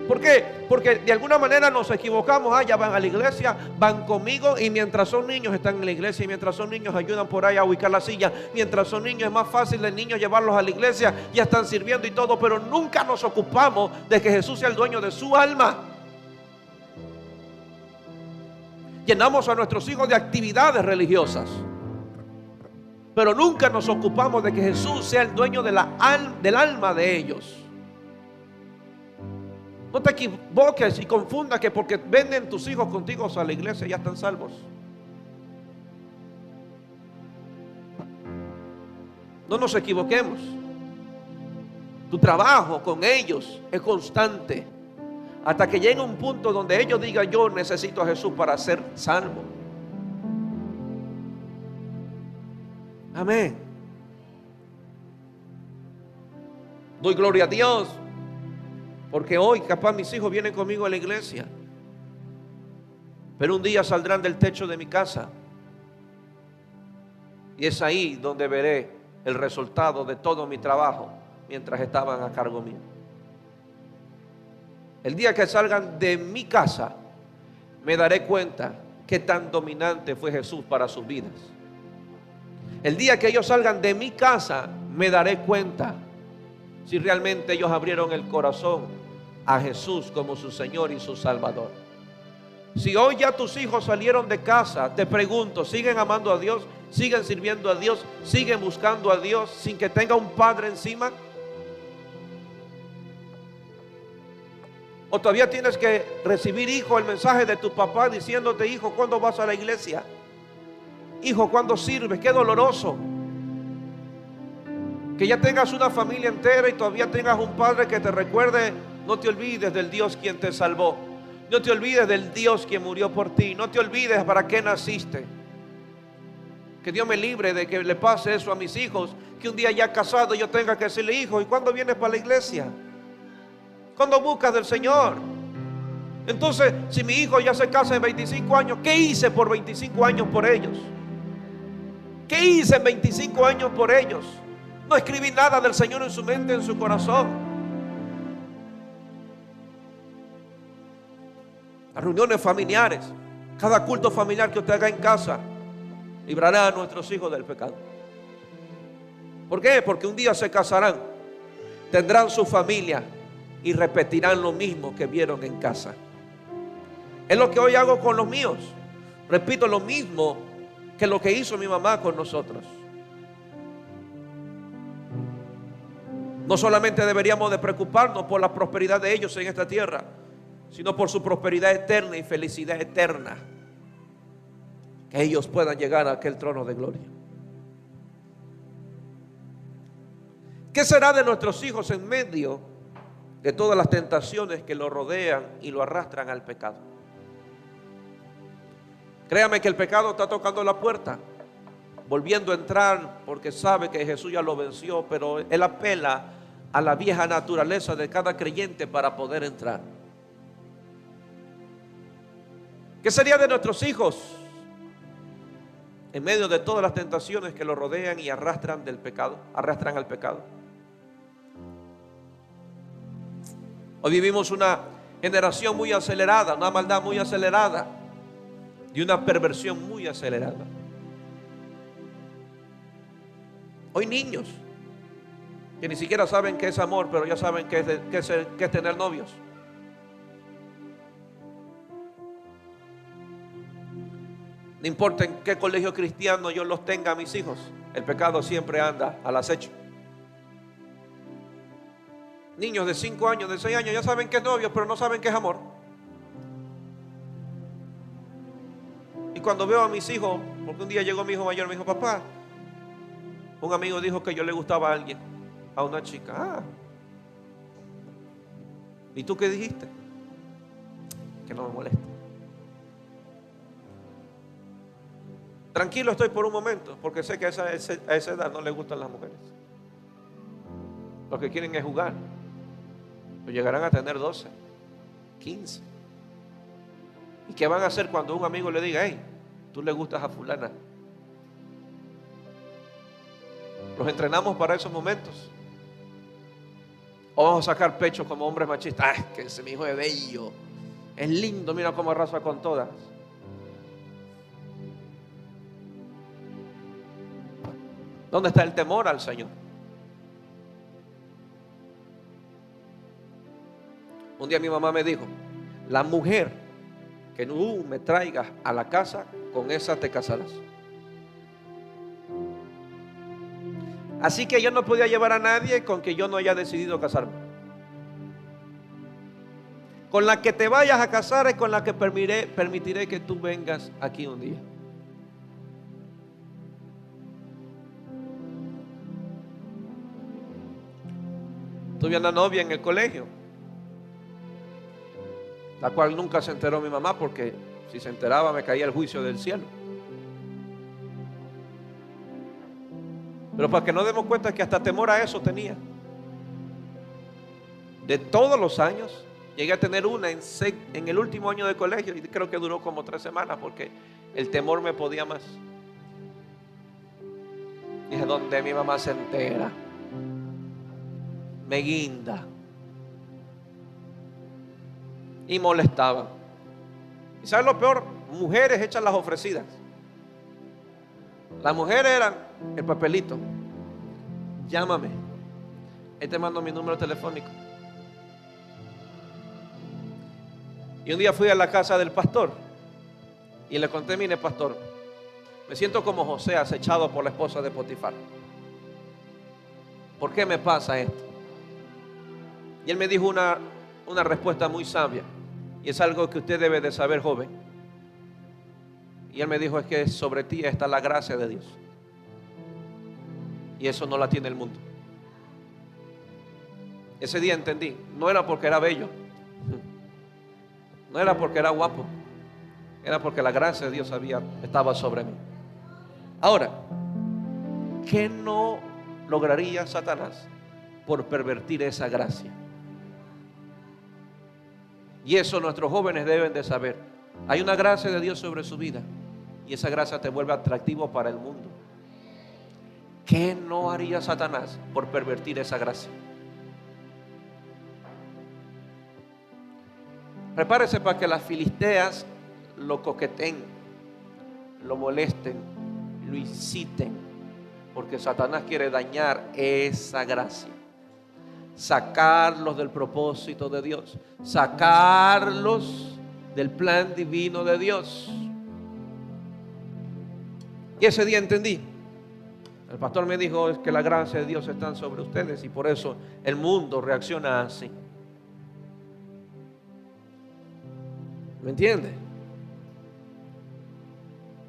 ¿Por qué? Porque de alguna manera nos equivocamos. Ya van a la iglesia, van conmigo, y mientras son niños están en la iglesia, y mientras son niños ayudan por ahí a ubicar la silla. Mientras son niños es más fácil de niños llevarlos a la iglesia, ya están sirviendo y todo, pero nunca nos ocupamos de que Jesús sea el dueño de su alma. Llenamos a nuestros hijos de actividades religiosas, pero nunca nos ocupamos de que Jesús sea el dueño de del alma de ellos. No te equivoques y confundas que porque venden tus hijos contigo a la iglesia ya están salvos. No nos equivoquemos. Tu trabajo con ellos es constante hasta que llegue un punto donde ellos digan: yo necesito a Jesús para ser salvo. Amén. Doy gloria a Dios, porque hoy capaz mis hijos vienen conmigo a la iglesia, pero un día saldrán del techo de mi casa, y es ahí donde veré el resultado de todo mi trabajo mientras estaban a cargo mío. El día que salgan de mi casa, me daré cuenta qué tan dominante fue Jesús para sus vidas. El día que ellos salgan de mi casa, me daré cuenta si realmente ellos abrieron el corazón a Jesús como su Señor y su Salvador. Si hoy ya tus hijos salieron de casa, te pregunto, ¿siguen amando a Dios? ¿Siguen sirviendo a Dios? ¿Siguen buscando a Dios sin que tenga un padre encima? ¿O todavía tienes que recibir, hijo, el mensaje de tu papá diciéndote: hijo, ¿cuándo vas a la iglesia? Hijo, ¿cuándo sirves? Qué doloroso que ya tengas una familia entera y todavía tengas un padre que te recuerde: no te olvides del Dios quien te salvó, no te olvides del Dios quien murió por ti, no te olvides para qué naciste. Que Dios me libre de que le pase eso a mis hijos, que un día ya casado yo tenga que decirle: hijo, ¿y cuándo vienes para la iglesia? ¿Cuándo buscas del Señor? Entonces, si mi hijo ya se casa en 25 años, ¿qué hice por 25 años por ellos? ¿Qué hice en 25 años por ellos? No escribí nada del Señor en su mente, en su corazón. Las reuniones familiares, cada culto familiar que usted haga en casa, librará a nuestros hijos del pecado. ¿Por qué? Porque un día se casarán, tendrán su familia y repetirán lo mismo que vieron en casa. Es lo que hoy hago con los míos. Repito lo mismo que lo que hizo mi mamá con nosotros. No solamente deberíamos de preocuparnos por la prosperidad de ellos en esta tierra, sino por su prosperidad eterna y felicidad eterna, que ellos puedan llegar a aquel trono de gloria. ¿Qué será de nuestros hijos en medio de todas las tentaciones que lo rodean y lo arrastran al pecado? Créame que el pecado está tocando la puerta, volviendo a entrar, porque sabe que Jesús ya lo venció, pero él apela a la vieja naturaleza de cada creyente para poder entrar. ¿Qué sería de nuestros hijos en medio de todas las tentaciones que lo rodean y arrastran del pecado, arrastran al pecado? Hoy vivimos una generación muy acelerada, una maldad muy acelerada y una perversión muy acelerada. Hoy niños que ni siquiera saben qué es amor, pero ya saben qué es tener novios. No importa en qué colegio cristiano yo los tenga a mis hijos, el pecado siempre anda al acecho. Niños de 5 años, de 6 años ya saben qué es novio, pero no saben qué es amor. Y cuando veo a mis hijos, porque un día llegó mi hijo mayor, me dijo: papá, un amigo dijo que yo le gustaba a alguien, a una chica. Ah, ¿y tú qué dijiste? Que no me moleste. Tranquilo estoy por un momento, porque sé que a esa edad no le gustan las mujeres. Lo que quieren es jugar. Lo llegarán a tener 12, 15. ¿Y qué van a hacer cuando un amigo le diga, hey, tú le gustas a fulana? Los entrenamos para esos momentos. O vamos a sacar pecho como hombres machistas. Ay, que ese mi hijo es bello, es lindo, mira cómo arrasa con todas. ¿Dónde está el temor al Señor? Un día mi mamá me dijo, la mujer que no me traigas a la casa, con esa te casarás. Así que yo no podía llevar a nadie con que yo no haya decidido casarme. Con la que te vayas a casar es con la que permitiré que tú vengas aquí un día. Tuve una novia en el colegio, la cual nunca se enteró mi mamá, porque si se enteraba me caía el juicio del cielo. Pero para que nos demos cuenta que hasta temor a eso tenía. De todos los años, llegué a tener una en el último año de colegio, y creo que duró como 3 semanas porque el temor me podía más. Dije, ¿dónde mi mamá se entera? Me guinda. Y molestaban. ¿Y sabes lo peor? Mujeres hechas las ofrecidas. Las mujeres eran el papelito. Llámame. Ahí te mando mi número telefónico. Y un día fui a la casa del pastor y le conté, mire pastor, me siento como José acechado por la esposa de Potifar. ¿Por qué me pasa esto? Y él me dijo una respuesta muy sabia, y es algo que usted debe de saber, joven. Y él me dijo, es que sobre ti está la gracia de Dios, y eso no la tiene el mundo. Ese día entendí, no era porque era bello, no era porque era guapo, era porque la gracia de Dios estaba sobre mí. Ahora, ¿qué no lograría Satanás por pervertir esa gracia? Y eso nuestros jóvenes deben de saber. Hay una gracia de Dios sobre su vida, y esa gracia te vuelve atractivo para el mundo. ¿Qué no haría Satanás por pervertir esa gracia? Prepárese para que las filisteas lo coqueten, lo molesten, lo inciten, porque Satanás quiere dañar esa gracia, sacarlos del propósito de Dios, sacarlos del plan divino de Dios. Y ese día entendí. El pastor me dijo, es que la gracia de Dios está sobre ustedes, y por eso el mundo reacciona así. ¿Me entiende?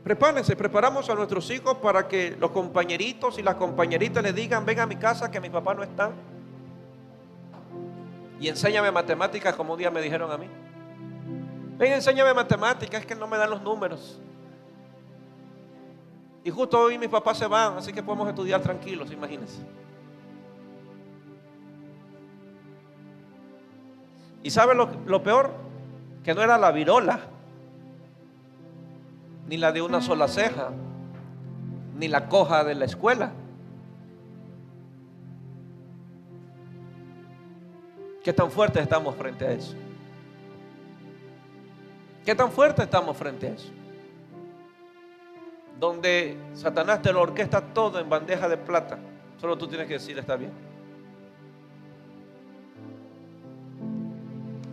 Prepárense, preparamos a nuestros hijos para que los compañeritos y las compañeritas les digan, ven a mi casa que mi papá no está, y enséñame matemáticas, como un día me dijeron a mí. Ven, enséñame matemáticas, es que no me dan los números. Y justo hoy mis papás se van, así que podemos estudiar tranquilos, imagínense. ¿Y sabe lo peor? Que no era la virola, ni la de una sola ceja, ni la coja de la escuela. ¿Qué tan fuertes estamos frente a eso? ¿Qué tan fuertes estamos frente a eso? Donde Satanás te lo orquesta todo en bandeja de plata, solo tú tienes que decir, está bien.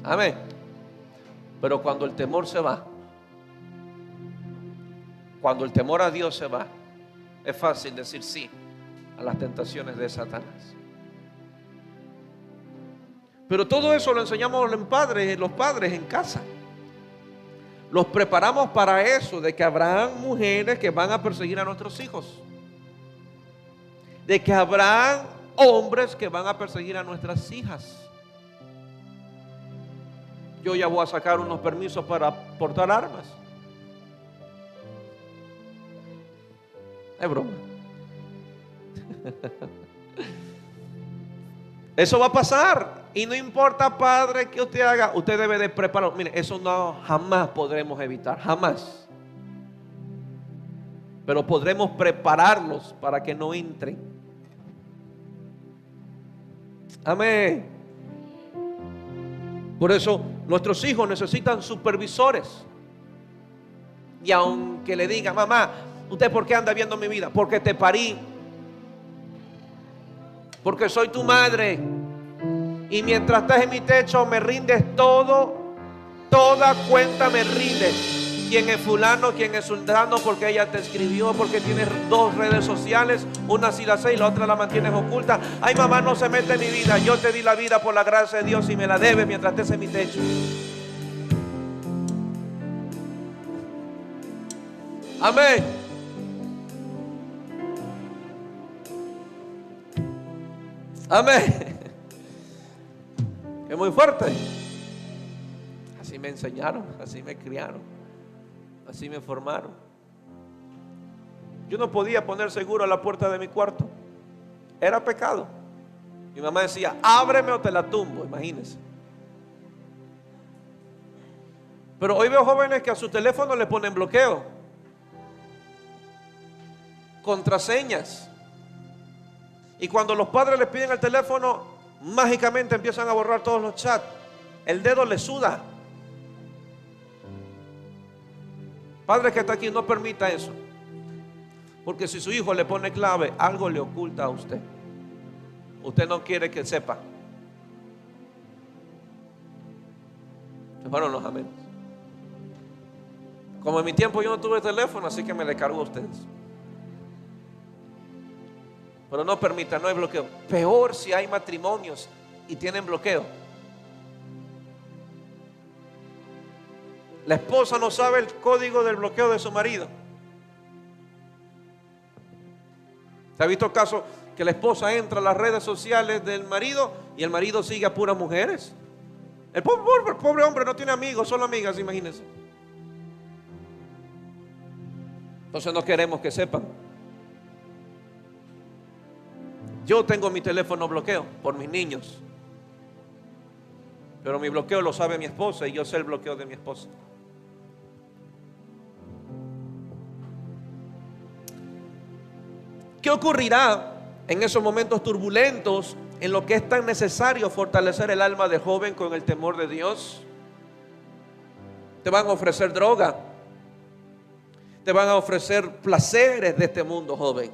Amén. Pero cuando el temor se va, cuando el temor a Dios se va, es fácil decir sí a las tentaciones de Satanás. Pero todo eso lo enseñamos los padres en casa. Los preparamos para eso, de que habrán mujeres que van a perseguir a nuestros hijos, de que habrán hombres que van a perseguir a nuestras hijas. Yo ya voy a sacar unos permisos para portar armas. Es broma. Eso va a pasar. Y no importa, padre, que usted haga, usted debe de preparar. Mire, eso no jamás podremos evitar, jamás. Pero podremos prepararlos para que no entren. Amén. Por eso nuestros hijos necesitan supervisores. Y aunque le digan, mamá, ¿usted por qué anda viendo mi vida? Porque te parí. Porque soy tu madre. Y mientras estás en mi techo me rindes todo. Toda cuenta me rindes. ¿Quién es fulano? ¿Quién es sultano? Porque ella te escribió, porque tienes 2 redes sociales, una sí la sé y la otra la mantienes oculta. Ay, mamá, no se mete en mi vida. Yo te di la vida por la gracia de Dios y me la debes mientras estés en mi techo. Amén. Amén. Es muy fuerte. Así me enseñaron, así me criaron, así me formaron. Yo no podía poner seguro a la puerta de mi cuarto. Era pecado. Mi mamá decía, ábreme o te la tumbo, imagínense. Pero hoy veo jóvenes que a su teléfono le ponen bloqueo, contraseñas. Y cuando los padres les piden el teléfono, mágicamente empiezan a borrar todos los chats. El dedo le suda. Padre que está aquí, no permita eso. Porque si su hijo le pone clave, algo le oculta a usted. Usted no quiere que sepa. Se fueron los amenes. Como en mi tiempo yo no tuve teléfono, así que me le cargo a ustedes. Pero no permita, no hay bloqueo. Peor si hay matrimonios y tienen bloqueo. La esposa no sabe el código del bloqueo de su marido. ¿Se ha visto casos que la esposa entra a las redes sociales del marido y el marido sigue a puras mujeres? El pobre hombre no tiene amigos, solo amigas, imagínense. Entonces no queremos que sepan. Yo tengo mi teléfono bloqueo por mis niños. Pero mi bloqueo lo sabe mi esposa y yo sé el bloqueo de mi esposa. ¿Qué ocurrirá en esos momentos turbulentos en lo que es tan necesario fortalecer el alma de joven con el temor de Dios? Te van a ofrecer droga. Te van a ofrecer placeres de este mundo, joven.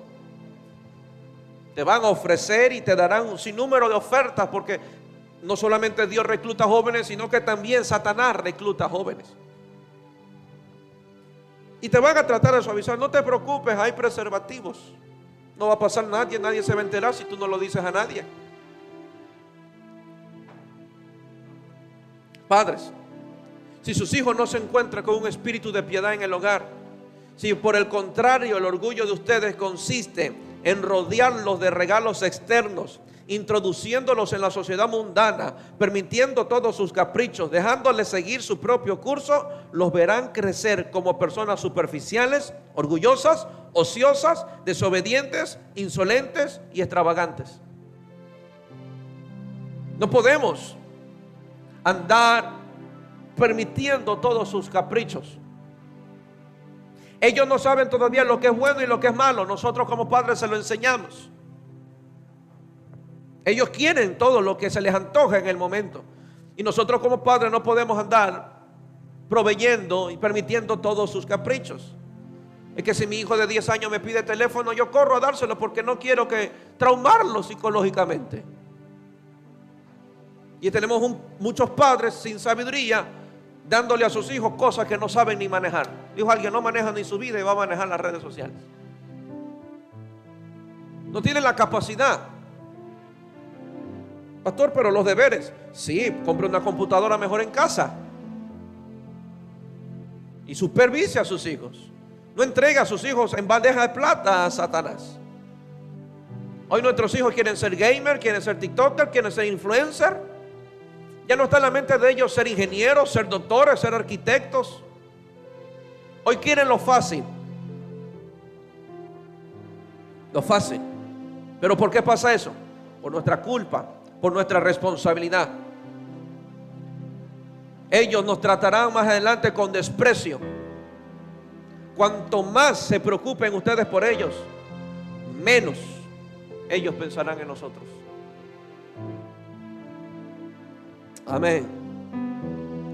Te van a ofrecer y te darán un sinnúmero de ofertas, porque no solamente Dios recluta jóvenes, sino que también Satanás recluta jóvenes. Y te van a tratar de suavizar. No te preocupes, hay preservativos. No va a pasar nadie se va a enterar si tú no lo dices a nadie. Padres, si sus hijos no se encuentran con un espíritu de piedad en el hogar, si por el contrario el orgullo de ustedes consiste en rodearlos de regalos externos, introduciéndolos en la sociedad mundana, permitiendo todos sus caprichos, dejándoles seguir su propio curso, los verán crecer como personas superficiales, orgullosas, ociosas, desobedientes, insolentes y extravagantes. No podemos andar permitiendo todos sus caprichos. Ellos no saben todavía lo que es bueno y lo que es malo. Nosotros como padres se lo enseñamos. Ellos quieren todo lo que se les antoja en el momento. Y nosotros como padres no podemos andar proveyendo y permitiendo todos sus caprichos. Es que si mi hijo de 10 años me pide teléfono, yo corro a dárselo porque no quiero que traumarlo psicológicamente. Y tenemos muchos padres sin sabiduría dándole a sus hijos cosas que no saben ni manejar. Dijo alguien, no maneja ni su vida y va a manejar las redes sociales. No tienen la capacidad. Pastor, pero los deberes. Sí, compre una computadora mejor en casa. Y supervise a sus hijos. No entregue a sus hijos en bandeja de plata a Satanás. Hoy nuestros hijos quieren ser gamer, quieren ser tiktoker, quieren ser influencer. Ya no está en la mente de ellos ser ingenieros, ser doctores, ser arquitectos. Hoy quieren lo fácil. Lo fácil. ¿Pero por qué pasa eso? Por nuestra culpa, por nuestra responsabilidad. Ellos nos tratarán más adelante con desprecio. Cuanto más se preocupen ustedes por ellos, menos ellos pensarán en nosotros. Amén.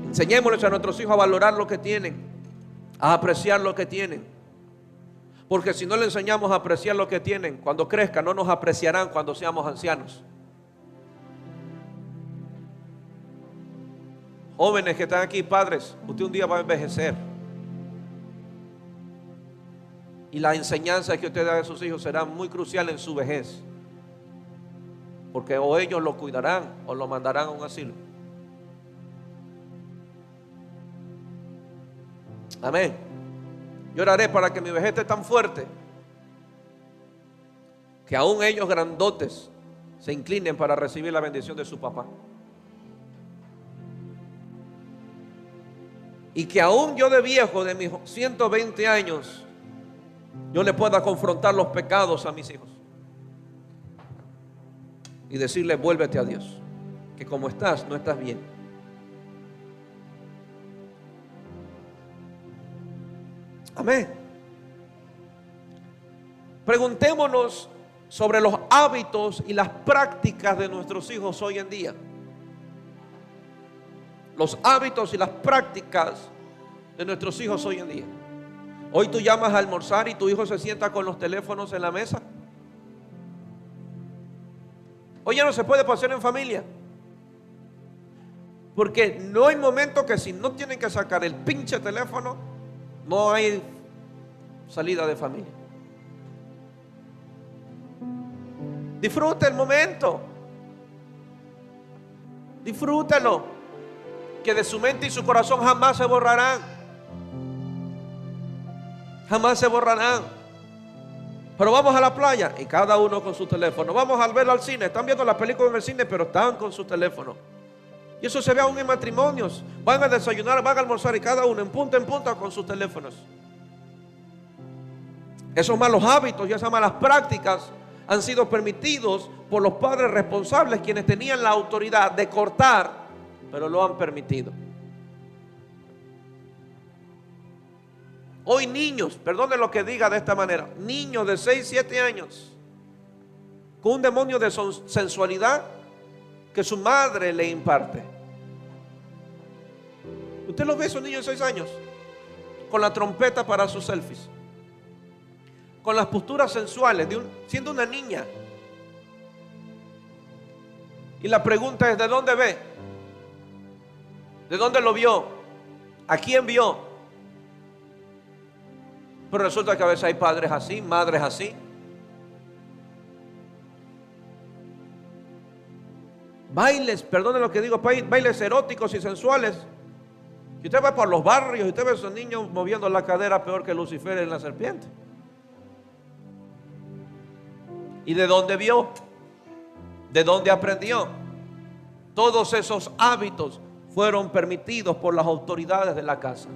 Enseñémosles a nuestros hijos a valorar lo que tienen, a apreciar lo que tienen. Porque si no le enseñamos a apreciar lo que tienen, cuando crezcan no nos apreciarán cuando seamos ancianos. Jóvenes que están aquí, padres, usted un día va a envejecer. Y la enseñanza que usted da a sus hijos será muy crucial en su vejez. Porque o ellos lo cuidarán o lo mandarán a un asilo. Amén. Yo oraré para que mi vejez esté tan fuerte que aún ellos grandotes se inclinen para recibir la bendición de su papá. Y que aún yo de viejo, de mis 120 años, yo le pueda confrontar los pecados a mis hijos y decirle: vuélvete a Dios, que como estás, no estás bien. Amén. Preguntémonos sobre los hábitos y las prácticas de nuestros hijos hoy en día. Los hábitos y las prácticas de nuestros hijos hoy en día. Hoy tú llamas a almorzar y tu hijo se sienta con los teléfonos en la mesa. Hoy ya no se puede pasar en familia, porque no hay momento que si no tienen que sacar el pinche teléfono, no hay salida de familia. Disfruta el momento, disfrútalo, que de su mente y su corazón jamás se borrarán. Jamás se borrarán. Pero vamos a la playa y cada uno con su teléfono. Vamos a verlo al cine, están viendo la película en el cine, pero están con su teléfono. Y eso se ve aún en matrimonios. Van a desayunar, van a almorzar y cada uno en punta con sus teléfonos. Esos malos hábitos y esas malas prácticas han sido permitidos por los padres responsables, quienes tenían la autoridad de cortar, pero lo han permitido. Hoy niños, perdone lo que diga de esta manera, niños de 6, 7 años, con un demonio de sensualidad que su madre le imparte. ¿Usted lo ve, esos niños de 6 años? Con la trompeta para sus selfies, con las posturas sensuales, siendo una niña. Y la pregunta es: ¿de dónde ve? ¿De dónde lo vio? ¿A quién vio? Pero resulta que a veces hay padres así, madres así. Bailes, perdone lo que digo, bailes eróticos y sensuales. Si usted va por los barrios y usted ve a esos niños moviendo la cadera peor que Lucifer en la serpiente. ¿Y de dónde vio? ¿De dónde aprendió? Todos esos hábitos fueron permitidos por las autoridades de la casa.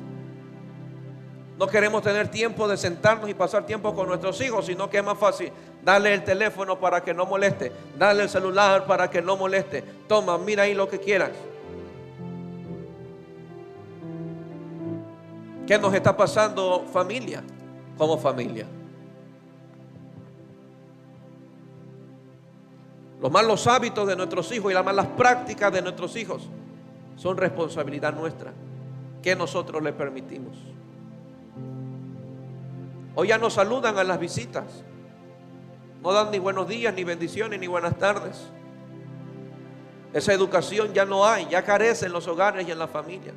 No queremos tener tiempo de sentarnos y pasar tiempo con nuestros hijos, sino que es más fácil darle el teléfono para que no moleste, darle el celular para que no moleste. Toma, mira ahí lo que quieras. ¿Qué nos está pasando, familia? Como familia. Los malos hábitos de nuestros hijos y las malas prácticas de nuestros hijos son responsabilidad nuestra, que nosotros le permitimos. Hoy ya no saludan a las visitas, no dan ni buenos días, ni bendiciones, ni buenas tardes. Esa educación ya no hay, ya carece en los hogares y en las familias.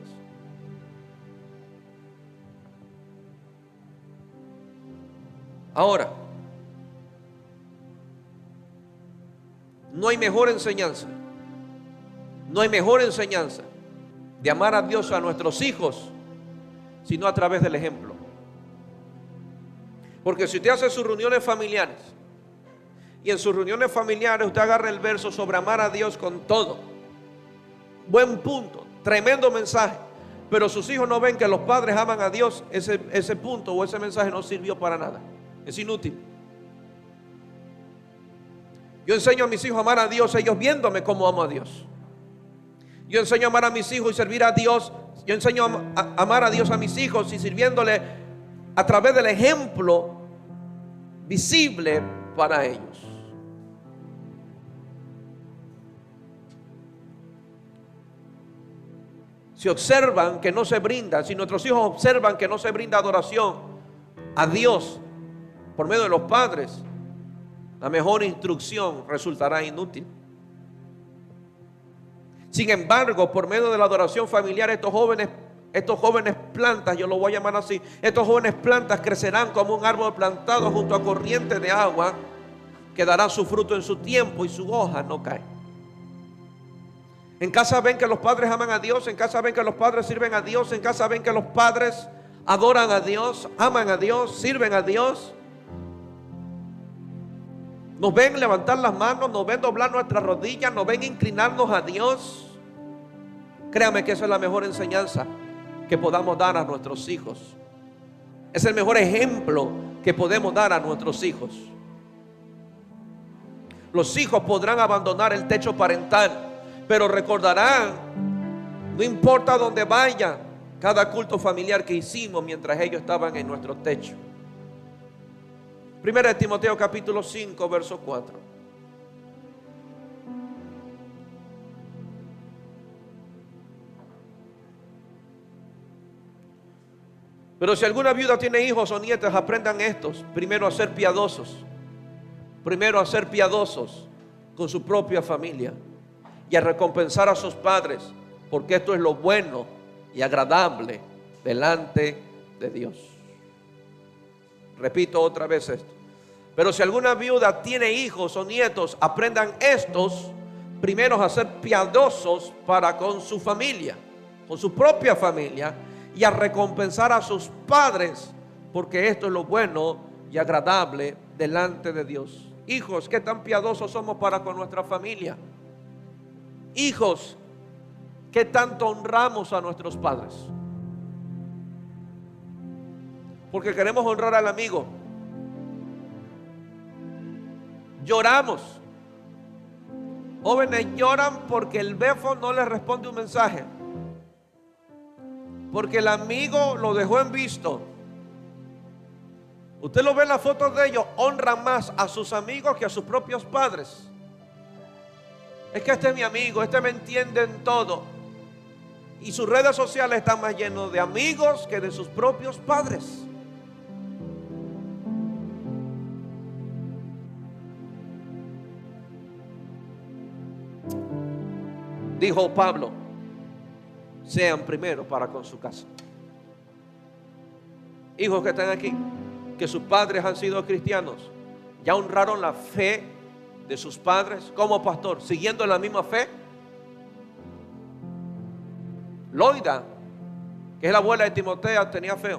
Ahora, no hay mejor enseñanza, no hay mejor enseñanza de amar a Dios a nuestros hijos, sino a través del ejemplo. Porque si usted hace sus reuniones familiares y en sus reuniones familiares usted agarra el verso sobre amar a Dios con todo, buen punto, tremendo mensaje, pero sus hijos no ven que los padres aman a Dios, ese punto o ese mensaje no sirvió para nada, es inútil. Yo enseño a mis hijos a amar a Dios, ellos viéndome cómo amo a Dios. Yo enseño a amar a mis hijos y servir a Dios. Yo enseño a amar a Dios a mis hijos y sirviéndole a través del ejemplo visible para ellos. Si observan que no se brinda, si nuestros hijos observan que no se brinda adoración a Dios por medio de los padres, la mejor instrucción resultará inútil. Sin embargo, por medio de la adoración familiar, estos jóvenes plantas, yo lo voy a llamar así, estos jóvenes plantas crecerán como un árbol plantado junto a corriente de agua, que dará su fruto en su tiempo y su hoja no cae. En casa ven que los padres aman a Dios, en casa ven que los padres sirven a Dios, en casa ven que los padres adoran a Dios, aman a Dios, sirven a Dios. Nos ven levantar las manos, nos ven doblar nuestras rodillas, nos ven inclinarnos a Dios. Créame que esa es la mejor enseñanza que podamos dar a nuestros hijos. Es el mejor ejemplo que podemos dar a nuestros hijos. Los hijos podrán abandonar el techo parental, pero recordarán, no importa dónde vayan, cada culto familiar que hicimos mientras ellos estaban en nuestro techo. Primera de Timoteo capítulo 5 verso 4. Pero si alguna viuda tiene hijos o nietas, aprendan estos: primero a ser piadosos, con su propia familia, y a recompensar a sus padres, porque esto es lo bueno y agradable delante de Dios. Repito otra vez esto: pero si alguna viuda tiene hijos o nietos, aprendan estos primero a ser piadosos para con su familia, con su propia familia, y a recompensar a sus padres, porque esto es lo bueno y agradable delante de Dios. Hijos, ¿qué tan piadosos somos para con nuestra familia? Hijos, ¿qué tanto honramos a nuestros padres? Porque queremos honrar al amigo. Lloramos. Jóvenes lloran porque el befo no les responde un mensaje, porque el amigo lo dejó en visto. Usted lo ve en las fotos de ellos, honran más a sus amigos que a sus propios padres. Es que este es mi amigo, este me entiende en todo. Y sus redes sociales están más llenos de amigos que de sus propios padres. Dijo Pablo: sean primero para con su casa. Hijos que están aquí, que sus padres han sido cristianos, ya honraron la fe de sus padres como pastor, siguiendo la misma fe. Loida, que es la abuela de Timoteo, tenía fe.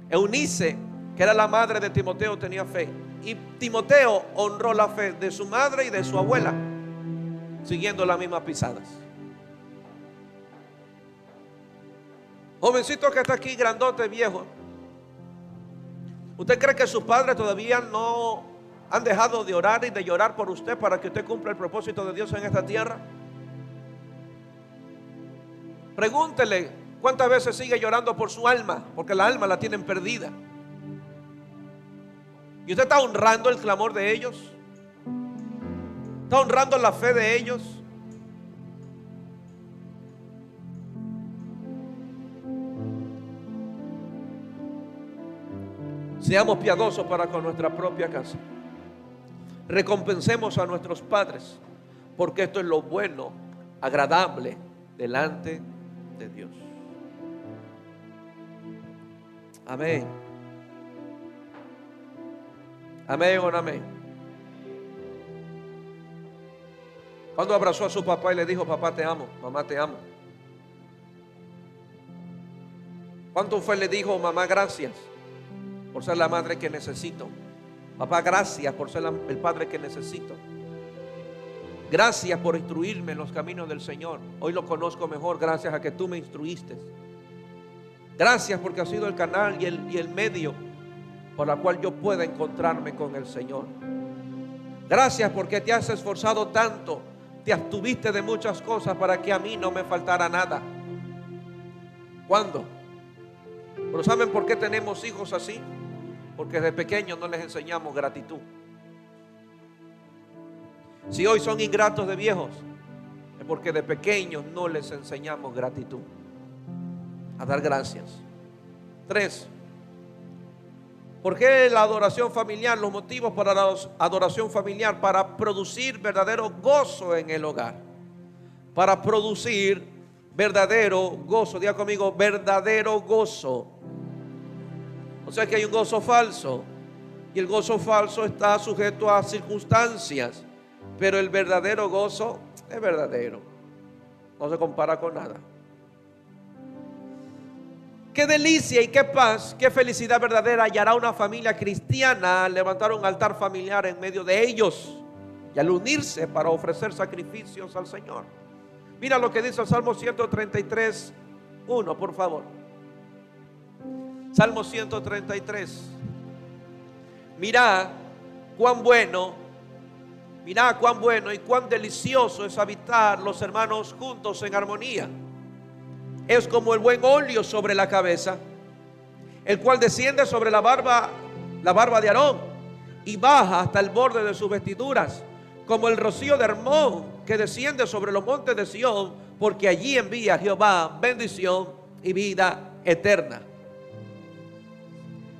Eunice, que era la madre de Timoteo, tenía fe. Y Timoteo honró la fe de su madre y de su abuela, siguiendo las mismas pisadas. Jovencito que está aquí, grandote, viejo, ¿usted cree que sus padres todavía no han dejado de orar y de llorar por usted para que usted cumpla el propósito de Dios en esta tierra? Pregúntele cuántas veces sigue llorando por su alma, porque la alma la tienen perdida. ¿Y usted está honrando el clamor de ellos? ¿Está honrando la fe de ellos? Seamos piadosos para con nuestra propia casa. Recompensemos a nuestros padres, porque esto es lo bueno, agradable delante de Dios. Amén. Amén o no amén. Cuando abrazó a su papá y le dijo: papá te amo, mamá te amo. ¿Cuánto fue le dijo: mamá gracias por ser la madre que necesito? Papá gracias por ser el padre que necesito. Gracias por instruirme en los caminos del Señor. Hoy lo conozco mejor gracias a que tú me instruiste. Gracias porque has sido el canal y el medio por la cual yo pueda encontrarme con el Señor. Gracias porque te has esforzado tanto, te abstuviste de muchas cosas para que a mí no me faltara nada. ¿Cuándo? Pero ¿saben por qué tenemos hijos así? Porque desde pequeños no les enseñamos gratitud. Si hoy son ingratos de viejos, es porque de pequeños no les enseñamos gratitud, a dar gracias. 3. ¿Por qué la adoración familiar? Los motivos para la adoración familiar: para producir verdadero gozo en el hogar. Para producir verdadero gozo. Diga conmigo, verdadero gozo. O sea que hay un gozo falso, y el gozo falso está sujeto a circunstancias, pero el verdadero gozo es verdadero, no se compara con nada. Qué delicia y qué paz, qué felicidad verdadera hallará una familia cristiana al levantar un altar familiar en medio de ellos y al unirse para ofrecer sacrificios al Señor. Mira lo que dice el Salmo 133, 1, por favor. Salmo 133. Mirá cuán bueno y cuán delicioso es habitar los hermanos juntos en armonía. Es como el buen óleo sobre la cabeza, el cual desciende sobre la barba de Aarón y baja hasta el borde de sus vestiduras, como el rocío de Hermón que desciende sobre los montes de Sión, porque allí envía Jehová bendición y vida eterna.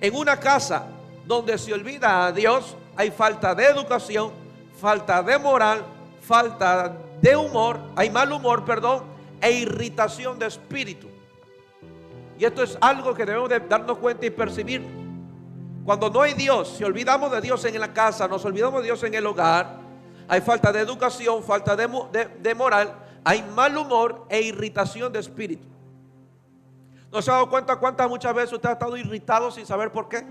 En una casa donde se olvida a Dios, hay falta de educación, falta de moral, falta de humor, hay mal humor, e irritación de espíritu. Y esto es algo que debemos de darnos cuenta y percibir. Cuando no hay Dios, si olvidamos de Dios en la casa, nos olvidamos de Dios en el hogar, hay falta de educación, falta de moral, hay mal humor e irritación de espíritu. ¿No se ha dado cuenta cuántas muchas veces usted ha estado irritado sin saber por qué?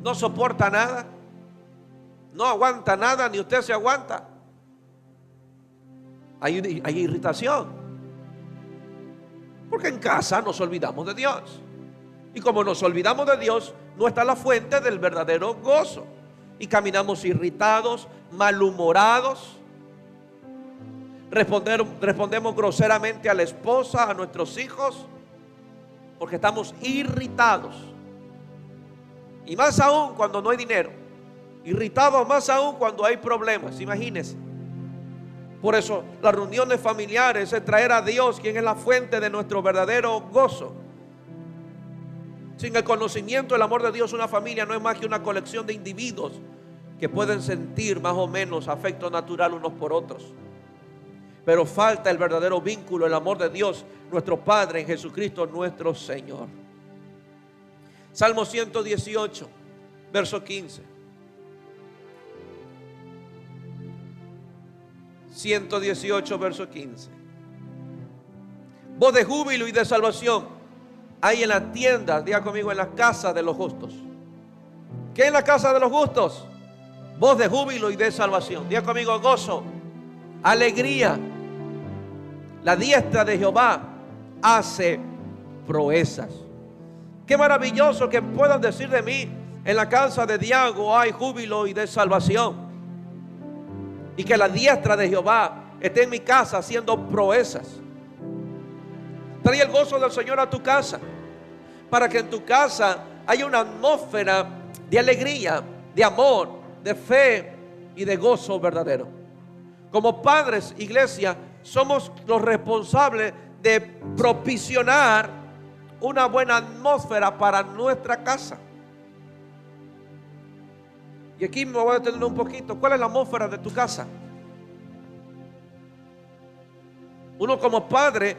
No soporta nada, no aguanta nada, ni usted se aguanta. Hay irritación, porque en casa nos olvidamos de Dios, y como nos olvidamos de Dios, no está la fuente del verdadero gozo, y caminamos irritados, malhumorados, respondemos groseramente a la esposa, a nuestros hijos, porque estamos irritados. Y más aún cuando no hay dinero, irritados más aún cuando hay problemas. Imagínense. Por eso las reuniones familiares es traer a Dios, quien es la fuente de nuestro verdadero gozo. Sin el conocimiento, el amor de Dios, una familia no es más que una colección de individuos que pueden sentir más o menos afecto natural unos por otros. Pero falta el verdadero vínculo, el amor de Dios, nuestro Padre en Jesucristo nuestro Señor. Salmo 118, verso 15. 118, verso 15. Voz de júbilo y de salvación hay en las tiendas, diga conmigo, en la casa de los justos. ¿Qué es la casa de los justos? Voz de júbilo y de salvación. Diga conmigo, gozo, alegría. La diestra de Jehová hace proezas. Qué maravilloso que puedan decir de mí: en la casa de Diago hay júbilo y de salvación. Y que la diestra de Jehová esté en mi casa haciendo proezas. Trae el gozo del Señor a tu casa, para que en tu casa haya una atmósfera de alegría, de amor, de fe y de gozo verdadero. Como padres, iglesia, somos los responsables de propicionar una buena atmósfera para nuestra casa. Y aquí me voy a detener un poquito. ¿Cuál es la atmósfera de tu casa? Uno como padre,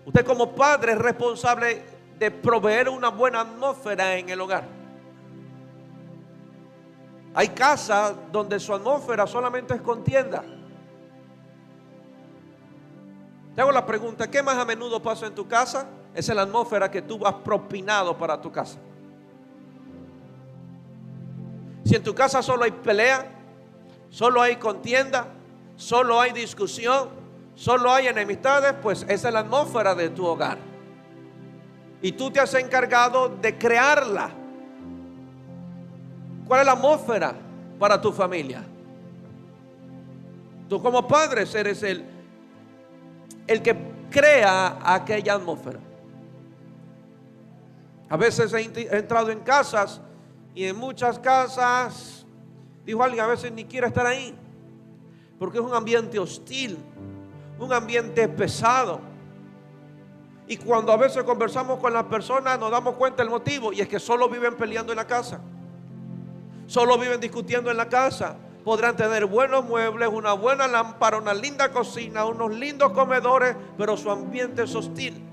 usted como padre es responsable de proveer una buena atmósfera en el hogar. Hay casas donde su atmósfera solamente es contienda. Te hago la pregunta: ¿qué más a menudo pasa en tu casa? Esa es la atmósfera que tú has propinado para tu casa. Si en tu casa solo hay pelea, solo hay contienda, solo hay discusión, solo hay enemistades, pues esa es la atmósfera de tu hogar. Y tú te has encargado de crearla. ¿Cuál es la atmósfera para tu familia? Tú como padres eres el que crea aquella atmósfera. A veces he entrado en casas y en muchas casas, dijo alguien, a veces ni quiero estar ahí, porque es un ambiente hostil, un ambiente pesado. Y cuando a veces conversamos con las personas nos damos cuenta del motivo, y es que solo viven peleando en la casa, solo viven discutiendo en la casa. Podrán tener buenos muebles, una buena lámpara, una linda cocina, unos lindos comedores, pero su ambiente es hostil,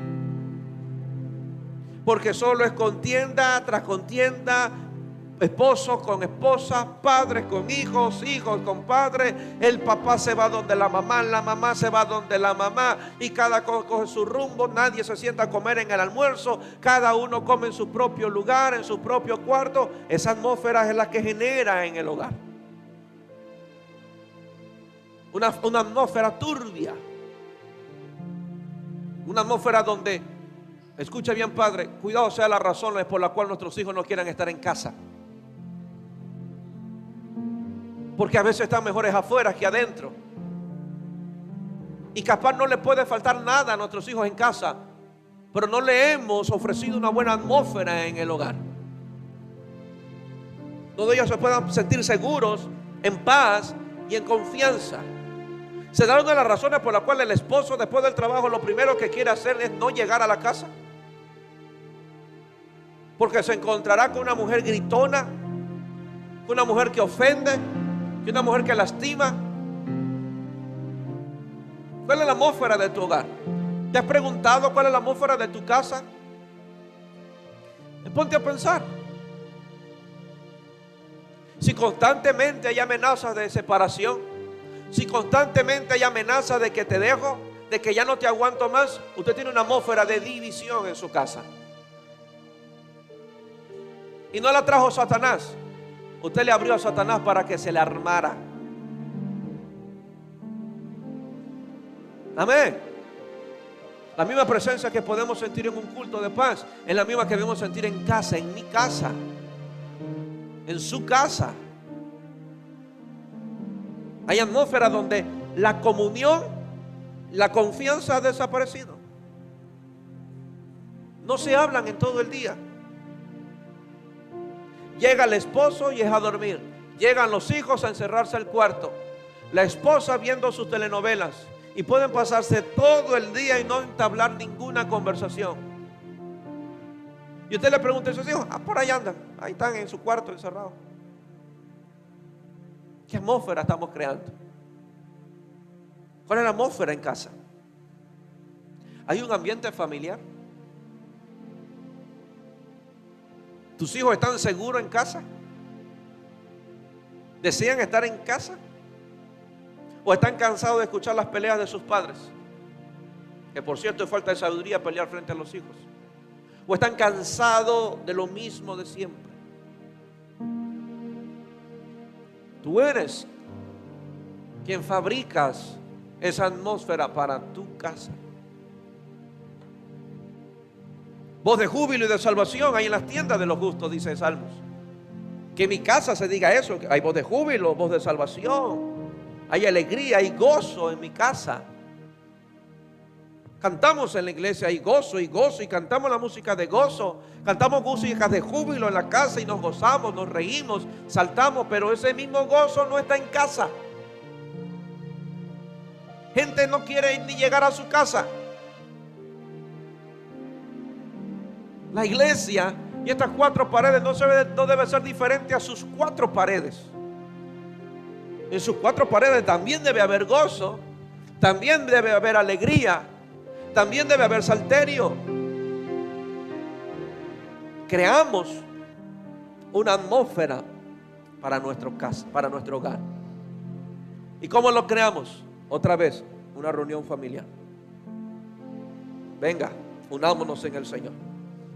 porque solo es contienda tras contienda, esposos con esposas, padres con hijos, hijos con padres. El papá se va donde la mamá se va donde la mamá, y cada cosa coge su rumbo. Nadie se sienta a comer en el almuerzo, cada uno come en su propio lugar, en su propio cuarto. Esa atmósfera es la que genera en el hogar una atmósfera turbia, una atmósfera donde, escucha bien, padre, cuidado sea la razón por la cual nuestros hijos no quieran estar en casa, porque a veces están mejores afuera que adentro, y capaz no le puede faltar nada a nuestros hijos en casa, pero no le hemos ofrecido una buena atmósfera en el hogar, donde ellos se puedan sentir seguros, en paz y en confianza. ¿Se da una de las razones por las cuales el esposo después del trabajo lo primero que quiere hacer es no llegar a la casa? Porque se encontrará con una mujer gritona, con una mujer que ofende, con una mujer que lastima. ¿Cuál es la atmósfera de tu hogar? ¿Te has preguntado cuál es la atmósfera de tu casa? Ponte a pensar. Si constantemente hay amenazas de separación, si constantemente hay amenazas de que te dejo, de que ya no te aguanto más, usted tiene una atmósfera de división en su casa. Y no la trajo Satanás, usted le abrió a Satanás para que se le armara. Amén. La misma presencia que podemos sentir en un culto de paz es la misma que debemos sentir en casa, en mi casa, en su casa. Hay atmósfera donde la comunión, la confianza ha desaparecido. No se hablan en todo el día. Llega el esposo y es a dormir. Llegan los hijos a encerrarse al cuarto. La esposa viendo sus telenovelas. Y pueden pasarse todo el día y no entablar ninguna conversación. Y usted le pregunta a sus hijos, por ahí andan. Ahí están en su cuarto encerrados. ¿Qué atmósfera estamos creando? ¿Cuál es la atmósfera en casa? ¿Hay un ambiente familiar? ¿Tus hijos están seguros en casa? ¿Desean estar en casa? ¿O están cansados de escuchar las peleas de sus padres? Que por cierto es falta de sabiduría pelear frente a los hijos. ¿O están cansados de lo mismo de siempre? Tú eres quien fabricas esa atmósfera para tu casa. Voz de júbilo y de salvación hay en las tiendas de los justos, dice Salmos. Que en mi casa se diga eso, que hay voz de júbilo, voz de salvación, hay alegría, hay gozo en mi casa. Cantamos en la iglesia, hay gozo y gozo, y cantamos la música de gozo, cantamos músicas de júbilo en la casa y nos gozamos, nos reímos, saltamos, pero ese mismo gozo no está en casa. Gente no quiere ni llegar a su casa. La iglesia y estas cuatro paredes no debe ser diferente a sus cuatro paredes. En sus cuatro paredes también debe haber gozo, también debe haber alegría, también debe haber salterio. Creamos una atmósfera para nuestro casa, para nuestro hogar. ¿Y cómo lo creamos? Otra vez, una reunión familiar. Venga, unámonos en el Señor.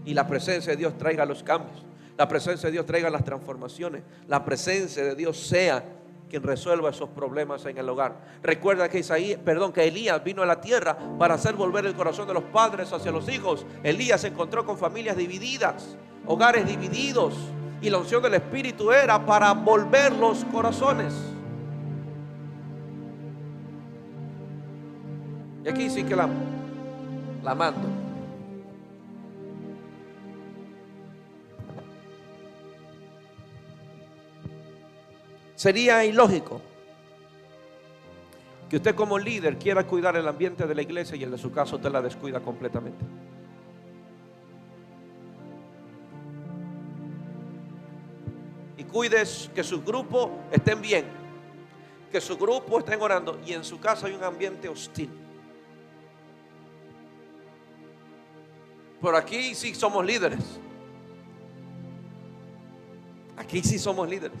Y la presencia de Dios traiga los cambios. La presencia de Dios traiga las transformaciones. La presencia de Dios sea quien resuelva esos problemas en el hogar. Recuerda que Elías vino a la tierra para hacer volver el corazón de los padres hacia los hijos. Elías se encontró con familias divididas, hogares divididos, y la unción del Espíritu era para volver los corazones. Y aquí sí que la mando. Sería ilógico que usted como líder quiera cuidar el ambiente de la iglesia y el de su casa usted la descuida completamente. Y cuides que sus grupos estén bien, que su grupo estén orando y en su casa hay un ambiente hostil. Pero aquí sí somos líderes. Aquí sí somos líderes.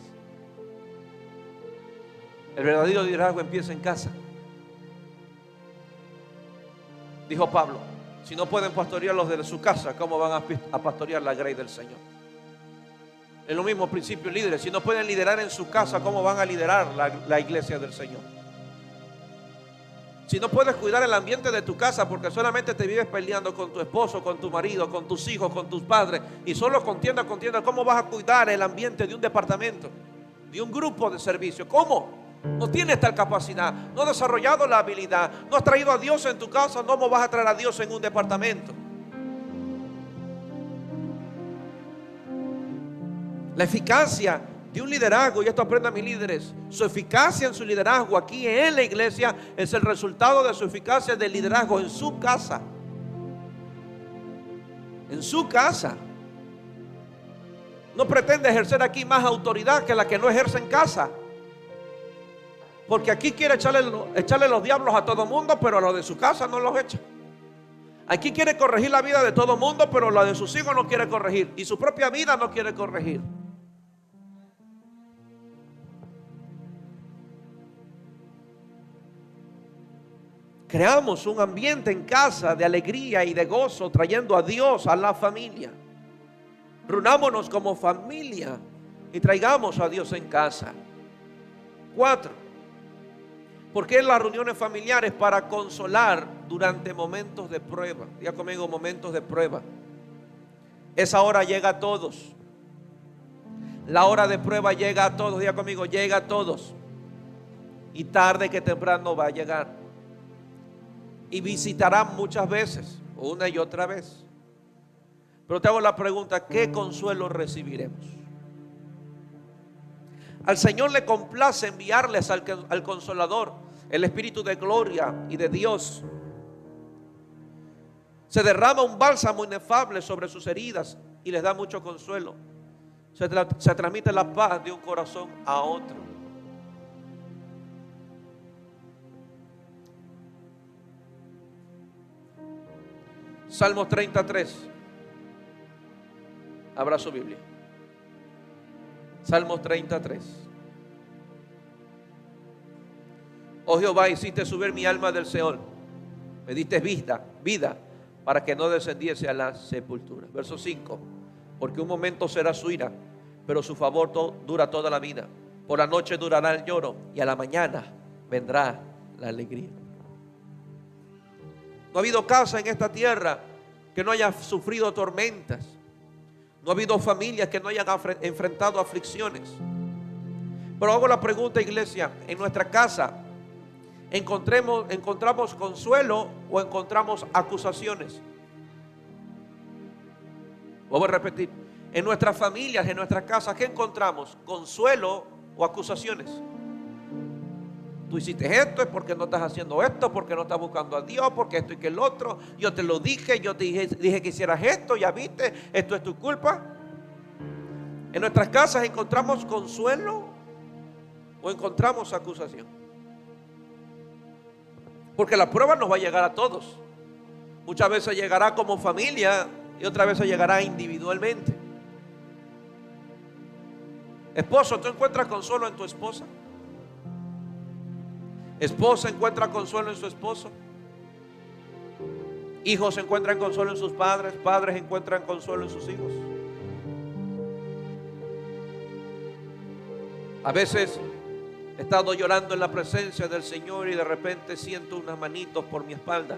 El verdadero liderazgo empieza en casa. Dijo Pablo, si no pueden pastorear los de su casa, ¿cómo van a pastorear la grey del Señor? Es lo mismo principio líderes. Si no pueden liderar en su casa, ¿cómo van a liderar la iglesia del Señor? Si no puedes cuidar el ambiente de tu casa porque solamente te vives peleando con tu esposo, con tu marido, con tus hijos, con tus padres y solo contienda, ¿cómo vas a cuidar el ambiente de un departamento, de un grupo de servicio? ¿Cómo? No tienes tal capacidad, no has desarrollado la habilidad, no has traído a Dios en tu casa, ¿cómo vas a traer a Dios en un departamento? La eficacia de un liderazgo, y esto aprendan mis líderes, su eficacia en su liderazgo aquí en la iglesia es el resultado de su eficacia del liderazgo en su casa. En su casa. No pretende ejercer aquí más autoridad que la que no ejerce en casa. Porque aquí quiere echarle los diablos a todo mundo, pero a los de su casa no los echa. Aquí quiere corregir la vida de todo mundo, pero la de sus hijos no quiere corregir. Y su propia vida no quiere corregir. Creamos un ambiente en casa de alegría y de gozo, trayendo a Dios a la familia. Reunámonos como familia y traigamos a Dios en casa. 4. ¿Por qué las reuniones familiares? Para consolar durante momentos de prueba. Diga conmigo, momentos de prueba. Esa hora llega a todos. La hora de prueba llega a todos. Diga conmigo, llega a todos. Y tarde que temprano va a llegar. Y visitarán muchas veces, una y otra vez. Pero te hago la pregunta, ¿qué consuelo recibiremos? Al Señor le complace enviarles al Consolador, el Espíritu de gloria y de Dios. Se derrama un bálsamo inefable sobre sus heridas y les da mucho consuelo. Se transmite la paz de un corazón a otro. Salmos 33. Abra su Biblia. Salmos 33. Oh Jehová, hiciste subir mi alma del Seol. Me diste vida, para que no descendiese a la sepultura. Verso 5. Porque un momento será su ira, pero su favor dura toda la vida. Por la noche durará el lloro y a la mañana vendrá la alegría. No ha habido casa en esta tierra que no haya sufrido tormentas. No ha habido familias que no hayan enfrentado aflicciones. Pero hago la pregunta, iglesia, en nuestra casa, ¿encontramos consuelo o encontramos acusaciones? Voy a repetir. En nuestras familias, en nuestra casa, ¿qué encontramos? ¿Consuelo o acusaciones? Tú hiciste esto, es porque no estás haciendo esto, porque no estás buscando a Dios, porque esto y que el otro. Yo te lo dije, yo te dije que hicieras esto, ya viste, esto es tu culpa. En nuestras casas encontramos consuelo o encontramos acusación. Porque la prueba nos va a llegar a todos. Muchas veces llegará como familia y otras veces llegará individualmente. Esposo, ¿tú encuentras consuelo en tu esposa? Esposa encuentra consuelo en su esposo. Hijos encuentran consuelo en sus padres. Padres encuentran consuelo en sus hijos. A veces he estado llorando en la presencia del Señor y de repente siento unas manitos por mi espalda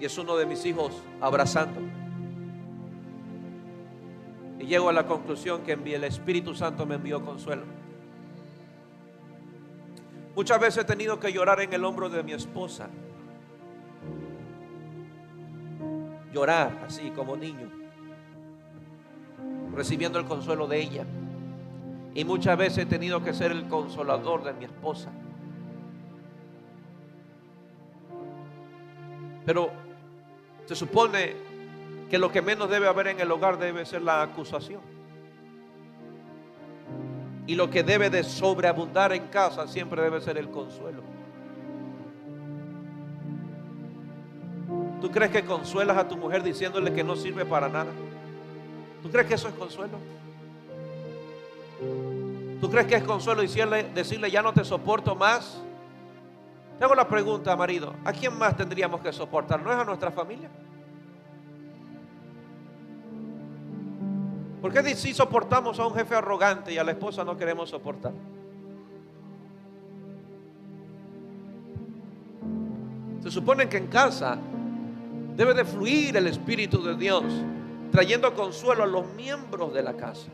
y es uno de mis hijos abrazándome. Y llego a la conclusión que el Espíritu Santo me envió consuelo. Muchas veces he tenido que llorar en el hombro de mi esposa llorar así como niño, recibiendo el consuelo de ella. Y muchas veces he tenido que ser el consolador de mi esposa. Pero se supone que lo que menos debe haber en el hogar debe ser la acusación. Y lo que debe de sobreabundar en casa siempre debe ser el consuelo. ¿Tú crees que consuelas a tu mujer diciéndole que no sirve para nada? ¿Tú crees que eso es consuelo? ¿Tú crees que es consuelo decirle ya no te soporto más? Te hago la pregunta, marido, ¿a quién más tendríamos que soportar? ¿No es a nuestra familia? ¿Por qué si soportamos a un jefe arrogante y a la esposa no queremos soportar? Se supone que en casa debe de fluir el Espíritu de Dios, trayendo consuelo a los miembros de la casa.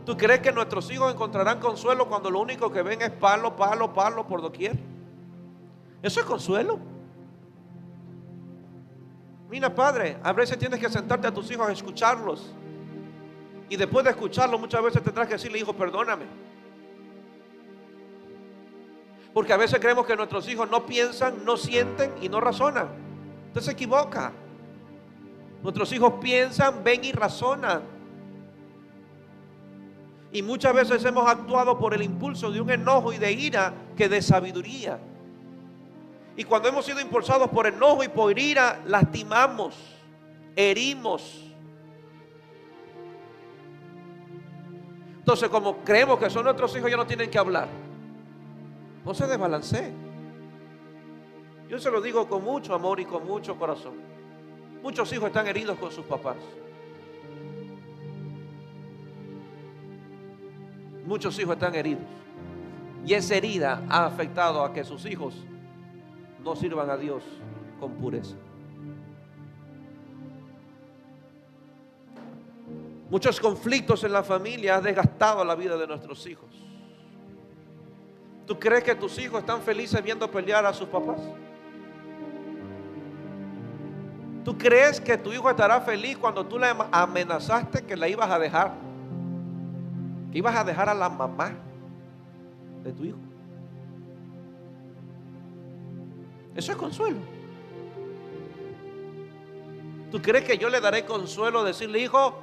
¿Tú crees que nuestros hijos encontrarán consuelo cuando lo único que ven es palo, palo, palo por doquier? ¿Eso es consuelo? Mira, padre, a veces tienes que sentarte a tus hijos a escucharlos. Y después de escucharlos muchas veces tendrás que decirle, hijo, perdóname. Porque a veces creemos que nuestros hijos no piensan, no sienten y no razonan. Usted se equivoca. Nuestros hijos piensan, ven y razonan. Y muchas veces hemos actuado por el impulso de un enojo y de ira que de sabiduría. Y cuando hemos sido impulsados por enojo y por ira, lastimamos, herimos. Entonces, como creemos que son nuestros hijos, ya no tienen que hablar. No se desbalancee. Yo se lo digo con mucho amor y con mucho corazón. Muchos hijos están heridos con sus papás. Muchos hijos están heridos. Y esa herida ha afectado a que sus hijos no sirvan a Dios con pureza. Muchos conflictos en la familia han desgastado la vida de nuestros hijos. ¿Tú crees que tus hijos están felices viendo pelear a sus papás? ¿Tú crees que tu hijo estará feliz cuando tú le amenazaste que la ibas a dejar? Que ibas a dejar a la mamá de tu hijo. Eso es consuelo. ¿Tú crees que yo le daré consuelo decirle, hijo,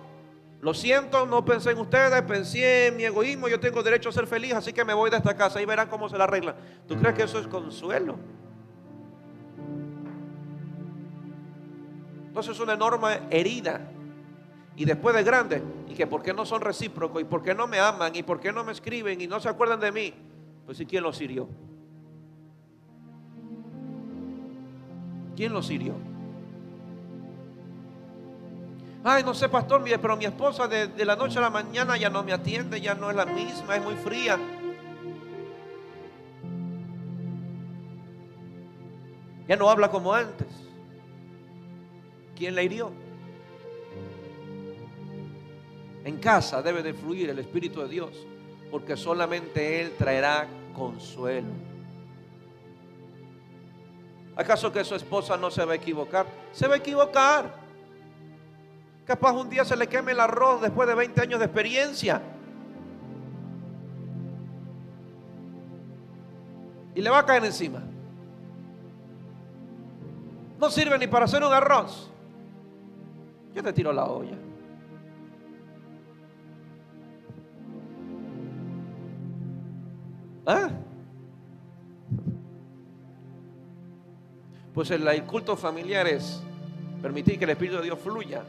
lo siento, no pensé en ustedes, pensé en mi egoísmo, yo tengo derecho a ser feliz, así que me voy de esta casa y verán cómo se la arreglan? ¿Tú crees que eso es consuelo? Entonces es una enorme herida. Y después de grande, y que por qué no son recíprocos, y por qué no me aman, y por qué no me escriben, y no se acuerdan de mí. Pues ¿y quién los hirió? ¿Quién los hirió? Ay, no sé, pastor, mire, pero mi esposa de la noche a la mañana ya no me atiende, ya no es la misma, es muy fría. Ya no habla como antes. ¿Quién la hirió? En casa debe de fluir el Espíritu de Dios, porque solamente Él traerá consuelo. ¿Acaso que su esposa no se va a equivocar? Se va a equivocar. Capaz un día se le queme el arroz después de 20 años de experiencia. Y le va a caer encima. No sirve ni para hacer un arroz. Yo te tiro la olla. ¿Ah? Pues el culto familiar es permitir que el Espíritu de Dios fluya,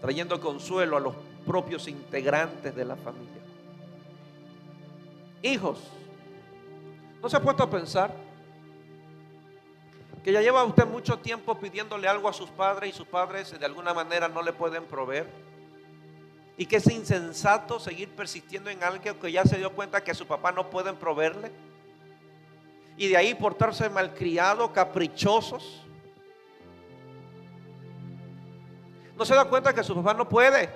trayendo consuelo a los propios integrantes de la familia. Hijos, ¿no se ha puesto a pensar que ya lleva usted mucho tiempo pidiéndole algo a sus padres y sus padres de alguna manera no le pueden proveer? Y que es insensato seguir persistiendo en algo que ya se dio cuenta que su papá no pueden proveerle. Y de ahí portarse malcriado, caprichosos. ¿No se da cuenta que su papá no puede?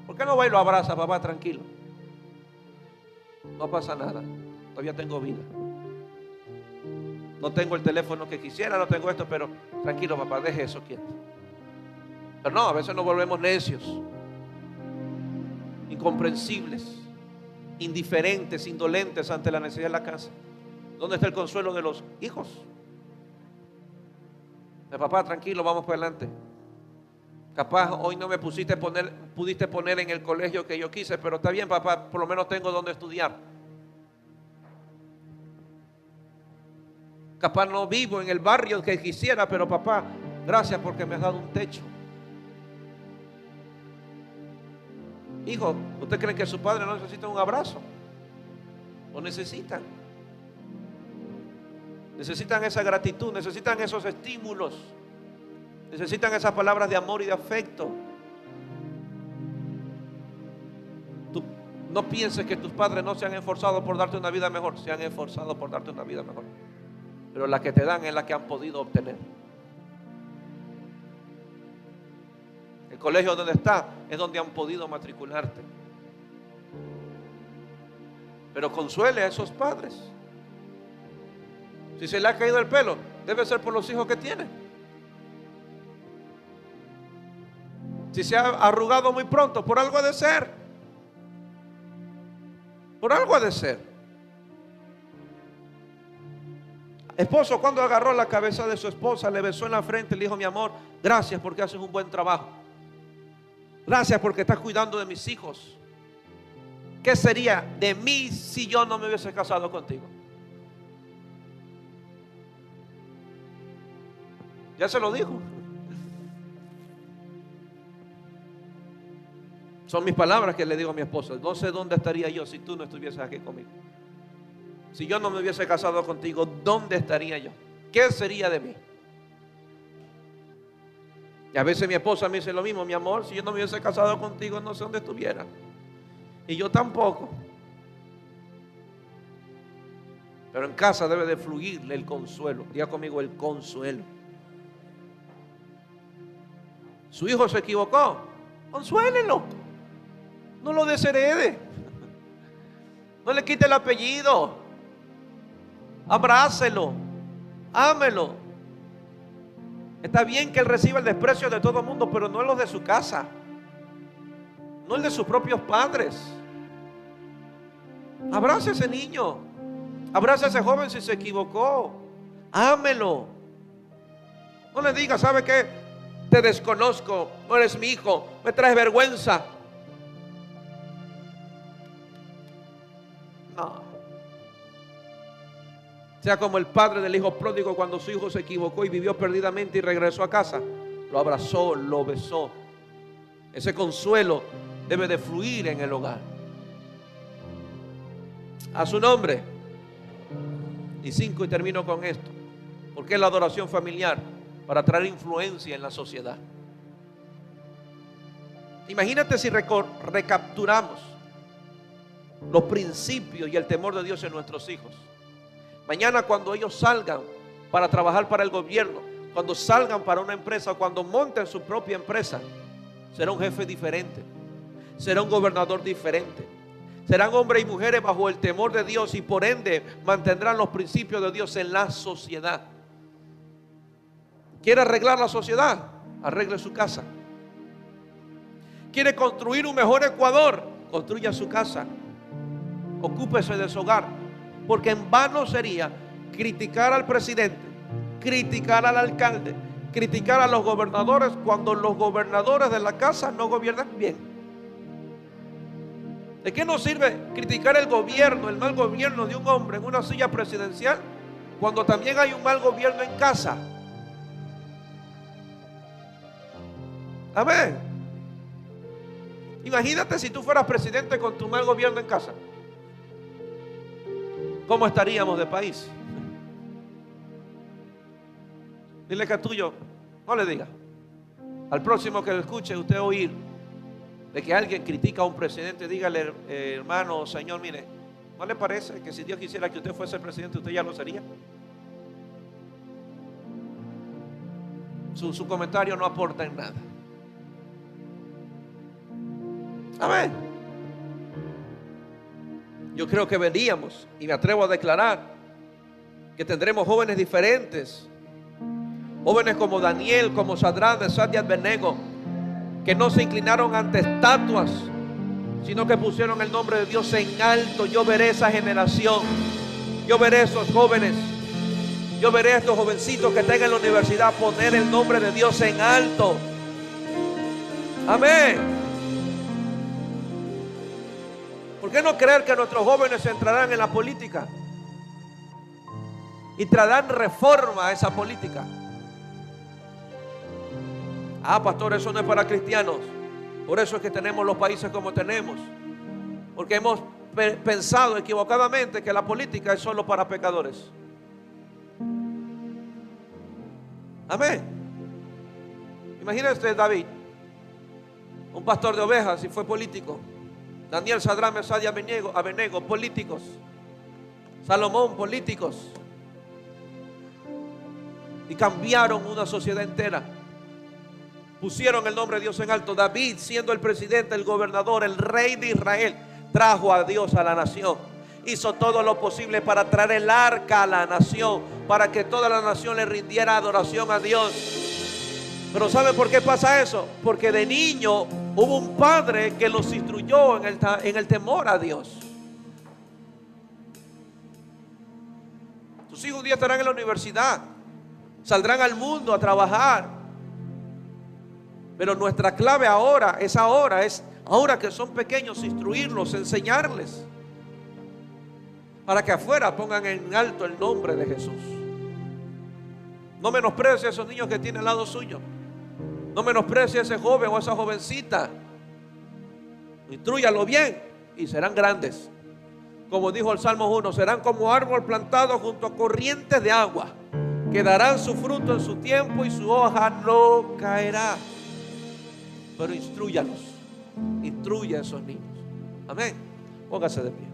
¿Por qué no va y lo abraza, papá, tranquilo? No pasa nada, todavía tengo vida. no tengo el teléfono que quisiera, no tengo esto, pero tranquilo papá, deje eso quieto. Pero no, a veces nos volvemos necios, incomprensibles, indiferentes, indolentes ante la necesidad de la casa. ¿Dónde está el consuelo de los hijos? De papá, tranquilo, vamos para adelante. Capaz hoy no me pudiste poner en el colegio que yo quise, pero está bien papá, por lo menos tengo donde estudiar. Capaz no vivo en el barrio que quisiera, pero papá, gracias porque me has dado un techo. Hijo, ¿usted cree que su padre no necesita un abrazo? ¿Lo necesitan? Necesitan esa gratitud, necesitan esos estímulos, necesitan esas palabras de amor y de afecto. Tú no pienses que tus padres no se han esforzado por darte una vida mejor. Se han esforzado por darte una vida mejor, pero la que te dan es la que han podido obtener. El colegio donde está es donde han podido matricularte. Pero consuele a esos padres. Si se le ha caído el pelo, debe ser por los hijos que tiene. Si se ha arrugado muy pronto, por algo ha de ser. Por algo ha de ser. Esposo, cuando agarró la cabeza de su esposa, le besó en la frente, le dijo: mi amor, gracias porque haces un buen trabajo. Gracias porque estás cuidando de mis hijos. ¿Qué sería de mí si yo no me hubiese casado contigo? Ya se lo dijo. Son mis palabras que le digo a mi esposa. No sé dónde estaría yo si tú no estuvieses aquí conmigo. Si yo no me hubiese casado contigo, ¿dónde estaría yo? ¿Qué sería de mí? Y a veces mi esposa me dice lo mismo: mi amor, si yo no me hubiese casado contigo, no sé dónde estuviera. Y yo tampoco. Pero en casa debe de fluirle el consuelo. Diga conmigo: el consuelo. Su hijo se equivocó, consuélelo. No lo desherede. No le quite el apellido. Abrácelo. Ámelo. Está bien que él reciba el desprecio de todo el mundo, pero no los de su casa, no el de sus propios padres. Abrace a ese niño. Abrace a ese joven si se equivocó. Ámelo. No le diga: ¿sabe qué? Te desconozco, no eres mi hijo, me traes vergüenza. No. Sea como el padre del hijo pródigo, cuando su hijo se equivocó y vivió perdidamente y regresó a casa, lo abrazó, lo besó. Ese consuelo debe de fluir en el hogar. A su nombre. Y 5, y termino con esto. ¿Por qué la adoración familiar? Para traer influencia en la sociedad. Imagínate si recapturamos los principios y el temor de Dios en nuestros hijos. Mañana, cuando ellos salgan para trabajar para el gobierno, cuando salgan para una empresa, cuando monten su propia empresa, será un jefe diferente, será un gobernador diferente, serán hombres y mujeres bajo el temor de Dios, y por ende mantendrán los principios de Dios en la sociedad. ¿Quiere arreglar la sociedad? Arregle su casa. ¿Quiere construir un mejor Ecuador? Construya su casa. Ocúpese de su hogar. Porque en vano sería criticar al presidente, criticar al alcalde, criticar a los gobernadores, cuando los gobernadores de la casa no gobiernan bien. ¿De qué nos sirve criticar el gobierno, el mal gobierno de un hombre en una silla presidencial, cuando también hay un mal gobierno en casa? Amén. Imagínate si tú fueras presidente con tu mal gobierno en casa. ¿Cómo estaríamos de país? Dile que a tuyo, no le diga. Al próximo que lo escuche usted oír de que alguien critica a un presidente, dígale: hermano, señor, mire, ¿no le parece que si Dios quisiera que usted fuese presidente, usted ya lo sería? Su comentario no aporta en nada. Amén. Yo creo que veríamos, y me atrevo a declarar, que tendremos jóvenes diferentes, jóvenes como Daniel, como Sadrach, Mesach y Abednego, que no se inclinaron ante estatuas, sino que pusieron el nombre de Dios en alto. Yo veré esa generación, yo veré esos jóvenes, yo veré a estos jovencitos que están en la universidad poner el nombre de Dios en alto. Amén. ¿Por qué no creer que nuestros jóvenes entrarán en la política y traerán reforma a esa política? Ah, pastor, eso no es para cristianos. Por eso es que tenemos los países como tenemos, porque hemos pensado equivocadamente que la política es solo para pecadores. Amén. Imagínese David, un pastor de ovejas, y fue político. Daniel, Sadrach, Mesach y Abednego, políticos. Salomón, políticos. Y cambiaron una sociedad entera. Pusieron el nombre de Dios en alto. David, siendo el presidente, el gobernador, el rey de Israel, trajo a Dios a la nación. Hizo todo lo posible para traer el arca a la nación, para que toda la nación le rindiera adoración a Dios. Pero ¿sabe por qué pasa eso? Porque de niño hubo un padre que los instruyó en el temor a Dios. Tus hijos un día estarán en la universidad, saldrán al mundo a trabajar. Pero nuestra clave ahora es ahora que son pequeños, instruirlos, enseñarles, para que afuera pongan en alto el nombre de Jesús. No menosprecie a esos niños que tienen al lado suyo. No menosprecie a ese joven o a esa jovencita. Instrúyalo bien y serán grandes. Como dijo el Salmo 1, serán como árbol plantado junto a corrientes de agua, que darán su fruto en su tiempo y su hoja no caerá. Pero instruye a esos niños. Amén. Póngase de pie.